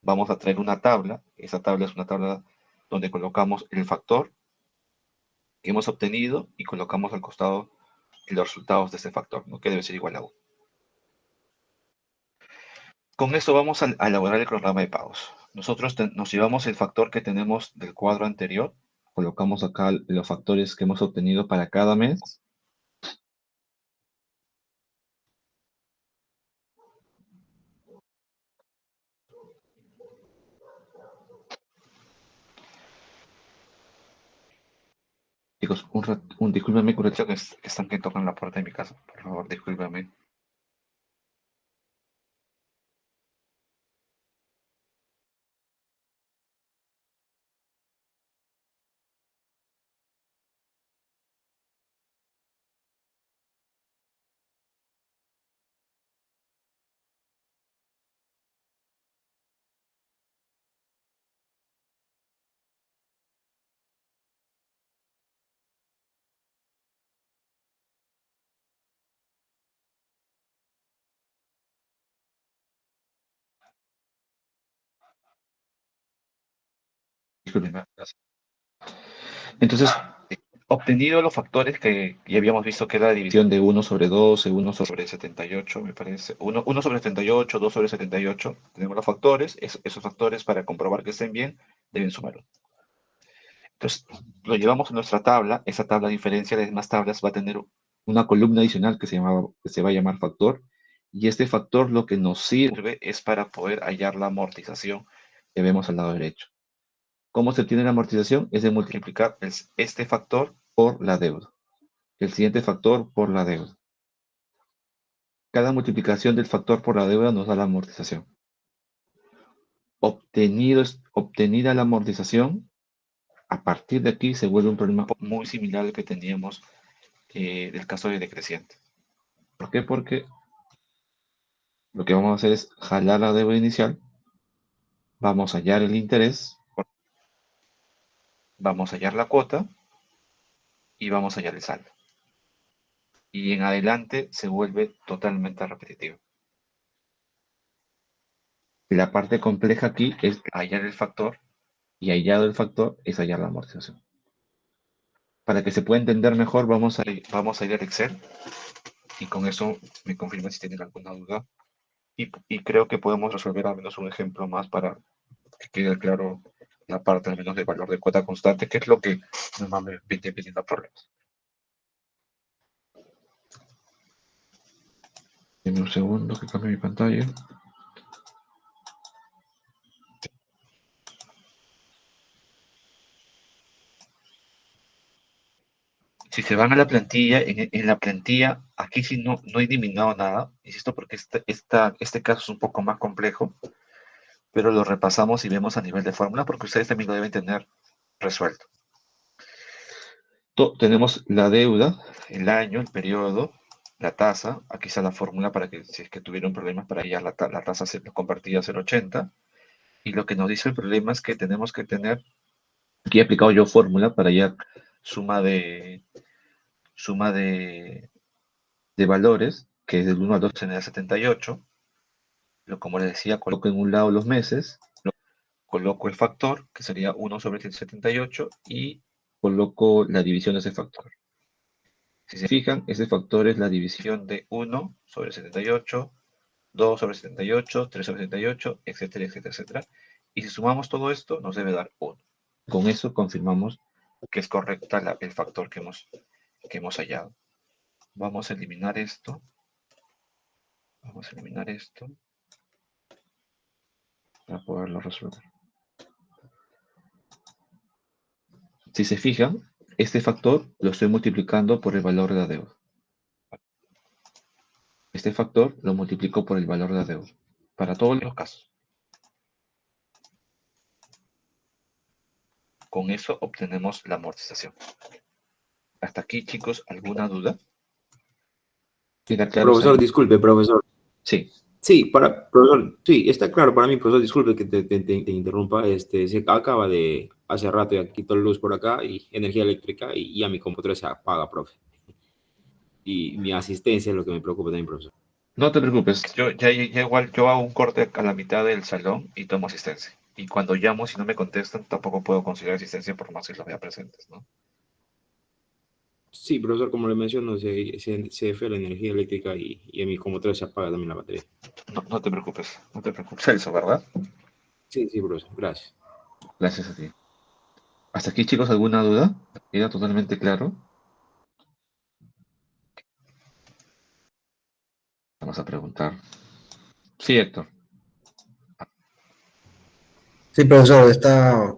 Vamos a traer una tabla. Esa tabla es una tabla donde colocamos el factor que hemos obtenido y colocamos al costado los resultados de este factor, ¿no? Que debe ser igual a 1. Con esto vamos a elaborar el cronograma de pagos. Nosotros nos llevamos el factor que tenemos del cuadro anterior, colocamos acá los factores que hemos obtenido para cada mes. Chicos, discúlpenme que están que tocan la puerta de mi casa. Por favor, discúlpenme. Discúlpenme. Entonces, obtenido los factores que ya habíamos visto que era la división de 1 sobre 12, 1 sobre 78, me parece. 1 sobre 78, 2 sobre 78. Tenemos los factores. Esos factores, para comprobar que estén bien, deben sumar 1. Entonces, lo llevamos a nuestra tabla. Esa tabla, a diferencia de demás tablas, va a tener una columna adicional que se va a llamar factor. Y este factor lo que nos sirve es para poder hallar la amortización que vemos al lado derecho. ¿Cómo se obtiene la amortización? Es de multiplicar este factor por la deuda. El siguiente factor por la deuda. Cada multiplicación del factor por la deuda nos da la amortización. Obtenida la amortización, a partir de aquí se vuelve un problema muy similar al que teníamos del caso de decreciente. ¿Por qué? Porque lo que vamos a hacer es jalar la deuda inicial, vamos a hallar el interés, vamos a hallar la cuota y vamos a hallar el saldo. Y en adelante se vuelve totalmente repetitivo. La parte compleja aquí es hallar el factor, y hallado el factor es hallar la amortización. Para que se pueda entender mejor, vamos a ir al Excel, y con eso me confirma si tienen alguna duda. Y creo que podemos resolver al menos un ejemplo más para que quede claro la parte al menos del valor de cuota constante, que es lo que normalmente presenta problemas. Deme un segundo que cambie mi pantalla. Si se van a la plantilla, en la plantilla, aquí sí no he eliminado nada, insisto, porque este caso es un poco más complejo, pero lo repasamos y vemos a nivel de fórmula, porque ustedes también lo deben tener resuelto. Tenemos la deuda, el año, el periodo, la tasa, aquí está la fórmula para que si es que tuvieron problemas para hallar la tasa convertida a 0,80, y lo que nos dice el problema es que tenemos que tener, aquí he aplicado yo fórmula para hallar suma de valores, que es del 1 al 2 genera 78. Como les decía, coloco en un lado los meses, coloco el factor, que sería 1 sobre 178, y coloco la división de ese factor. Si se fijan, ese factor es la división de 1 sobre 78, 2 sobre 78, 3 sobre 78, etcétera, etcétera, etcétera. Y si sumamos todo esto, nos debe dar 1. Con eso confirmamos que es correcta el factor que hemos hallado. Vamos a eliminar esto. Vamos a eliminar esto para poderlo resolver. Si se fijan, este factor lo estoy multiplicando por el valor de la deuda. Este factor lo multiplico por el valor de la deuda, para todos los casos. Con eso obtenemos la amortización. Hasta aquí, chicos, ¿alguna duda? ¿Queda claro? Profesor, disculpe, profesor. Sí. Sí, profesor, sí, está claro para mí, profesor, disculpe que te interrumpa, se acaba de, hace rato ya quito la luz por acá y energía eléctrica y ya mi computadora se apaga, profe. Y mi asistencia es lo que me preocupa también, profesor. No te preocupes, yo igual yo hago un corte a la mitad del salón y tomo asistencia. Y cuando llamo, si no me contestan, tampoco puedo considerar asistencia por más que los vea presentes, ¿no? Sí, profesor, como le menciono, se fue la energía eléctrica y en mi computadora se apaga también la batería. No te preocupes, no te preocupes. Celso, ¿verdad? Sí, profesor, gracias. Gracias a ti. ¿Hasta aquí, chicos, alguna duda? ¿Queda totalmente claro? Vamos a preguntar. Sí, Héctor. Sí, profesor, está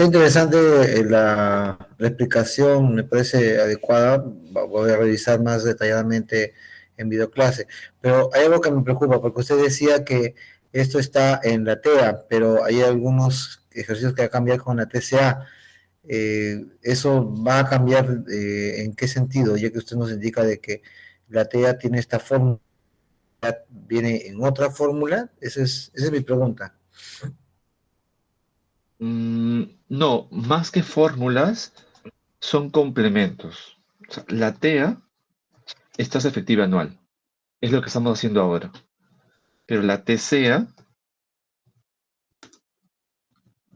interesante la explicación, me parece adecuada. Voy a revisar más detalladamente en videoclase. Pero hay algo que me preocupa, porque usted decía que esto está en la TEA, pero hay algunos ejercicios que va a cambiar con la TCA. ¿Eso va a cambiar en qué sentido? Ya que usted nos indica de que la TEA tiene esta fórmula, ¿viene en otra fórmula? Esa es mi pregunta. No, más que fórmulas, son complementos. O sea, la TEA es tasa efectiva anual. Es lo que estamos haciendo ahora. Pero la TCA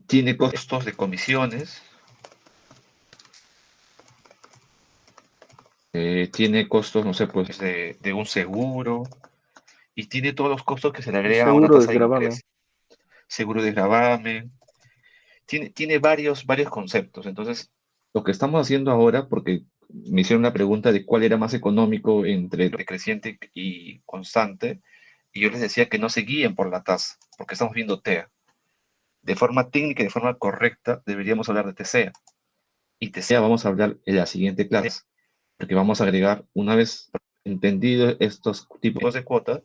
tiene costos de comisiones, tiene costos, no sé, pues de un seguro, y tiene todos los costos que se le agregan a una Seguro tasa de desgravamen. ingreso. Seguro de gravamen, tiene varios conceptos. Entonces, lo que estamos haciendo ahora, porque me hicieron la pregunta de cuál era más económico entre decreciente y constante, y yo les decía que no se guíen por la tasa, porque estamos viendo TEA. De forma técnica y de forma correcta, deberíamos hablar de TCA. Y TCA vamos a hablar en la siguiente clase, porque vamos a agregar, una vez entendido estos tipos de cuotas,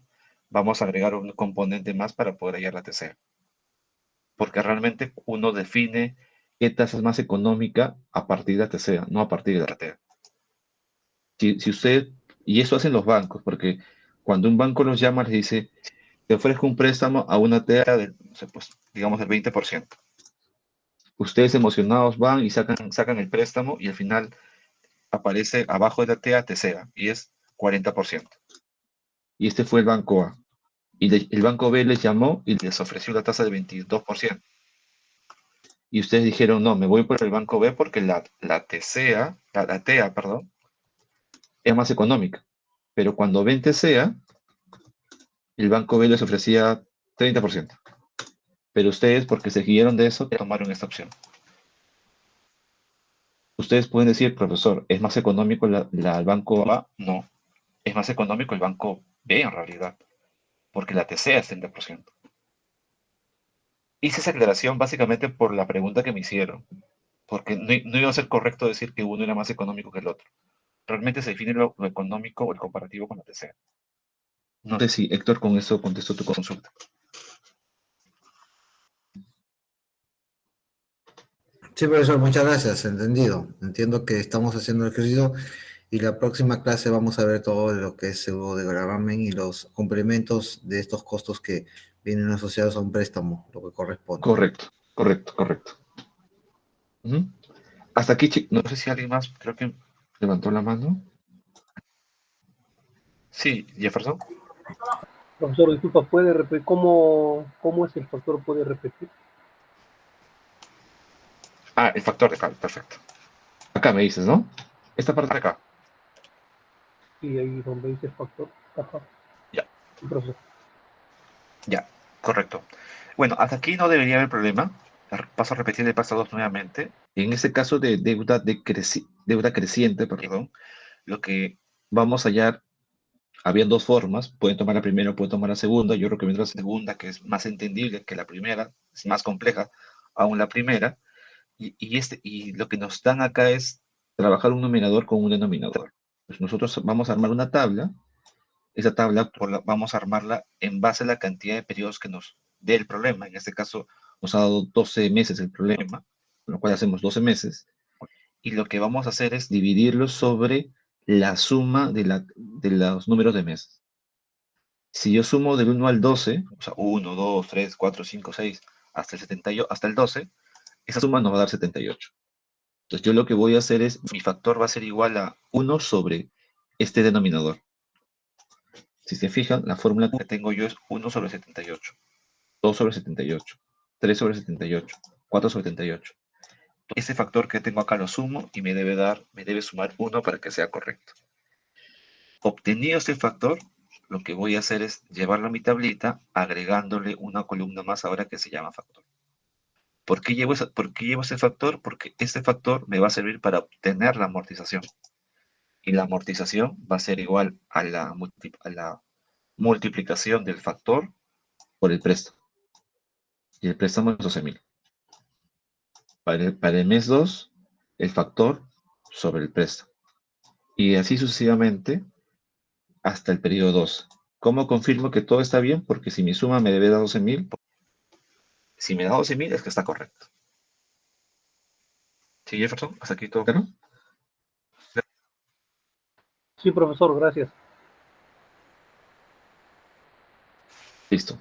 vamos a agregar un componente más para poder hallar la TCA. Porque realmente uno define qué tasa es más económica a partir de la TCA, no a partir de la TEA. Si usted, y eso hacen los bancos, porque cuando un banco los llama, les dice, te ofrezco un préstamo a una TEA del, no sé, pues, digamos, del 20%. Ustedes emocionados van y sacan el préstamo y al final aparece abajo de la TEA TCA y es 40%. Y este fue el banco A. Y el banco B les llamó y les ofreció la tasa de 22%. Y ustedes dijeron, no, me voy por el banco B porque la TCA, la TEA, perdón, es más económica. Pero cuando ven TCA, el banco B les ofrecía 30%. Pero ustedes, porque se guiaron de eso, tomaron esta opción. Ustedes pueden decir, profesor, ¿es más económico el banco A? No, es más económico el banco B en realidad, porque la TCA es 30%. Hice esa aclaración básicamente por la pregunta que me hicieron, porque no iba a ser correcto decir que uno era más económico que el otro. Realmente se define lo económico o el comparativo con la TCA. No sé si, Héctor, con eso contesto tu consulta. Sí, profesor, muchas gracias, entendido. Entiendo que estamos haciendo el ejercicio y la próxima clase vamos a ver todo lo que es seguro de gravamen y los complementos de estos costos que vienen asociados a un préstamo, lo que corresponde. Correcto. Ujú. Hasta aquí, no sé si alguien más, creo que levantó la mano. Sí, Jefferson. Profesor, disculpa, ¿puede repetir cómo es el factor? ¿Puede repetir? Ah, el factor de cambio, perfecto. Acá me dices, ¿no? Esta parte de acá. Y ahí donde dice el factor. Ajá. Ya. Sí, profesor. Ya, correcto. Bueno, hasta aquí no debería haber problema. Paso a repetir el paso 2 nuevamente. En este caso de deuda creciente, perdón, lo que vamos a hallar, había dos formas. Pueden tomar la primera o pueden tomar la segunda. Yo recomiendo la segunda, que es más entendible que la primera, es más compleja aún la primera. Y lo que nos dan acá es trabajar un numerador con un denominador. Pues nosotros vamos a armar una tabla. Esa tabla vamos a armarla en base a la cantidad de periodos que nos dé el problema. En este caso nos ha dado 12 meses el problema, con lo cual hacemos 12 meses. Y lo que vamos a hacer es dividirlo sobre la suma de los números de meses. Si yo sumo del 1 al 12, o sea, 1, 2, 3, 4, 5, 6, hasta el 78, hasta el 12, esa suma nos va a dar 78. Entonces yo lo que voy a hacer es, mi factor va a ser igual a 1 sobre este denominador. Si se fijan, la fórmula que tengo yo es 1 sobre 78, 2 sobre 78, 3 sobre 78, 4 sobre 78. Ese factor que tengo acá lo sumo y me debe sumar 1 para que sea correcto. Obtenido este factor, lo que voy a hacer es llevarlo a mi tablita, agregándole una columna más ahora que se llama factor. ¿Por qué llevo ese factor? Porque este factor me va a servir para obtener la amortización. Y la amortización va a ser igual a la multiplicación del factor por el préstamo. Y el préstamo es 12.000. Para el mes 2, el factor sobre el préstamo. Y así sucesivamente hasta el periodo 2. ¿Cómo confirmo que todo está bien? Porque si mi suma me debe dar 12.000, si me da 12.000 es que está correcto. ¿Sí, Jefferson? ¿Hasta aquí todo claro? Sí, profesor, gracias. Listo.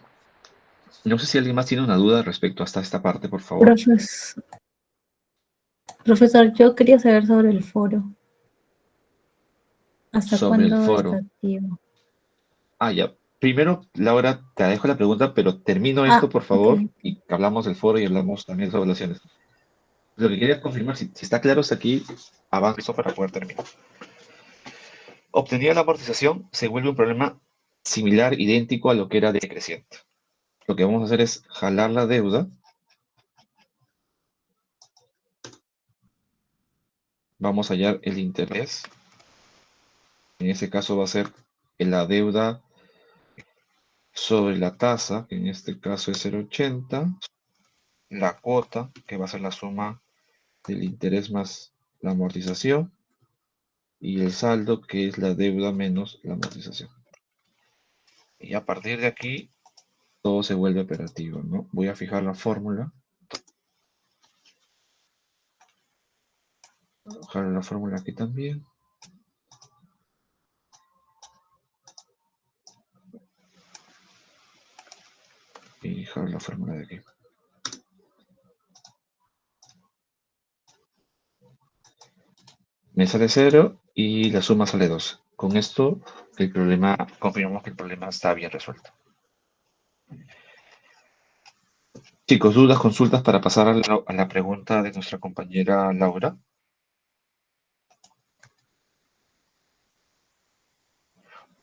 No sé si alguien más tiene una duda respecto hasta esta parte, por favor. Profesor, yo quería saber sobre el foro. ¿Hasta Sobre el cuándo está foro. activo? Ah, ya. Primero, Laura, te dejo la pregunta, pero termino esto, por favor, Ok. y hablamos del foro y hablamos también de evaluaciones. Lo que quería confirmar, si está claro hasta aquí, avanzo para poder terminar. Obtenida la amortización, se vuelve un problema similar, idéntico a lo que era decreciente. Lo que vamos a hacer es jalar la deuda vamos a hallar el interés. En ese caso va a ser la deuda sobre la tasa, que en este caso es 0,80, la cuota, que va a ser la suma del interés más la amortización, y el saldo, que es la deuda menos la amortización. Y a partir de aquí, todo se vuelve operativo, ¿no? Voy a fijar la fórmula. Voy a fijar la fórmula aquí también. Y fijar la fórmula de aquí. Me sale 0 y la suma sale 2. Con esto, el problema, confirmamos que el problema está bien resuelto. Chicos, dudas, consultas para pasar a la pregunta de nuestra compañera Laura.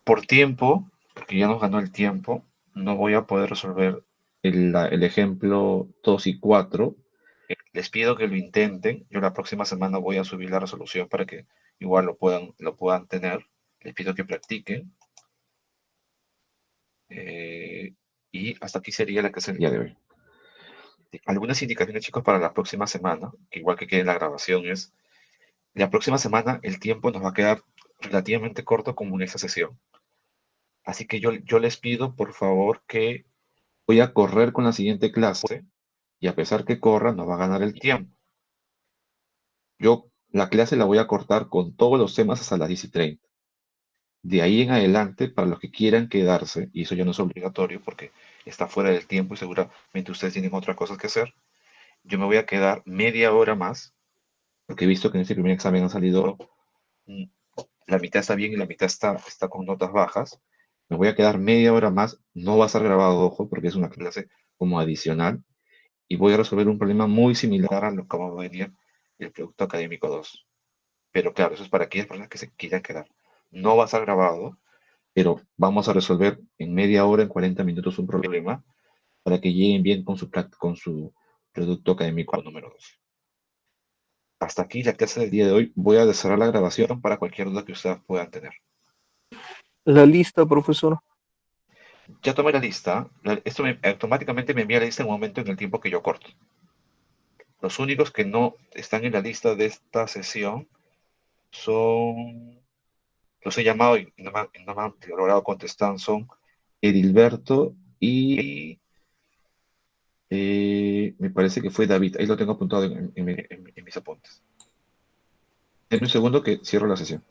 Por tiempo, porque ya nos ganó el tiempo, no voy a poder resolver el ejemplo 2 y 4. Les pido que lo intenten. Yo la próxima semana voy a subir la resolución para que igual lo puedan tener. Les pido que practiquen. Y hasta aquí sería la clase del día de hoy. Algunas indicaciones, chicos, para la próxima semana, que igual que quede en la grabación, es la próxima semana el tiempo nos va a quedar relativamente corto como en esta sesión. Así que yo les pido, por favor, que voy a correr con la siguiente clase y a pesar que corra, nos va a ganar el tiempo. Yo la clase la voy a cortar con todos los temas hasta las 10:30. De ahí en adelante, para los que quieran quedarse, y eso ya no es obligatorio porque está fuera del tiempo y seguramente ustedes tienen otras cosas que hacer, yo me voy a quedar media hora más, porque he visto que en este primer examen han salido, la mitad está bien y la mitad está con notas bajas. Me voy a quedar media hora más, no va a estar grabado, ojo, porque es una clase como adicional, y voy a resolver un problema muy similar a lo que va a venir el Producto Académico 2. Pero claro, eso es para aquellas personas que se quieran quedar. No va a estar grabado, pero vamos a resolver en media hora, en 40 minutos, un problema para que lleguen bien con su Producto Académico número 2. Hasta aquí la clase del día de hoy. Voy a cerrar la grabación para cualquier duda que ustedes puedan tener. La lista, profesor. Ya tomé la lista. Esto automáticamente me envía la lista en un momento en el tiempo que yo corto. Los únicos que no están en la lista de esta sesión son, los he llamado y no me han logrado contestar, son Edilberto y me parece que fue David. Ahí lo tengo apuntado en mis apuntes. En un segundo que cierro la sesión.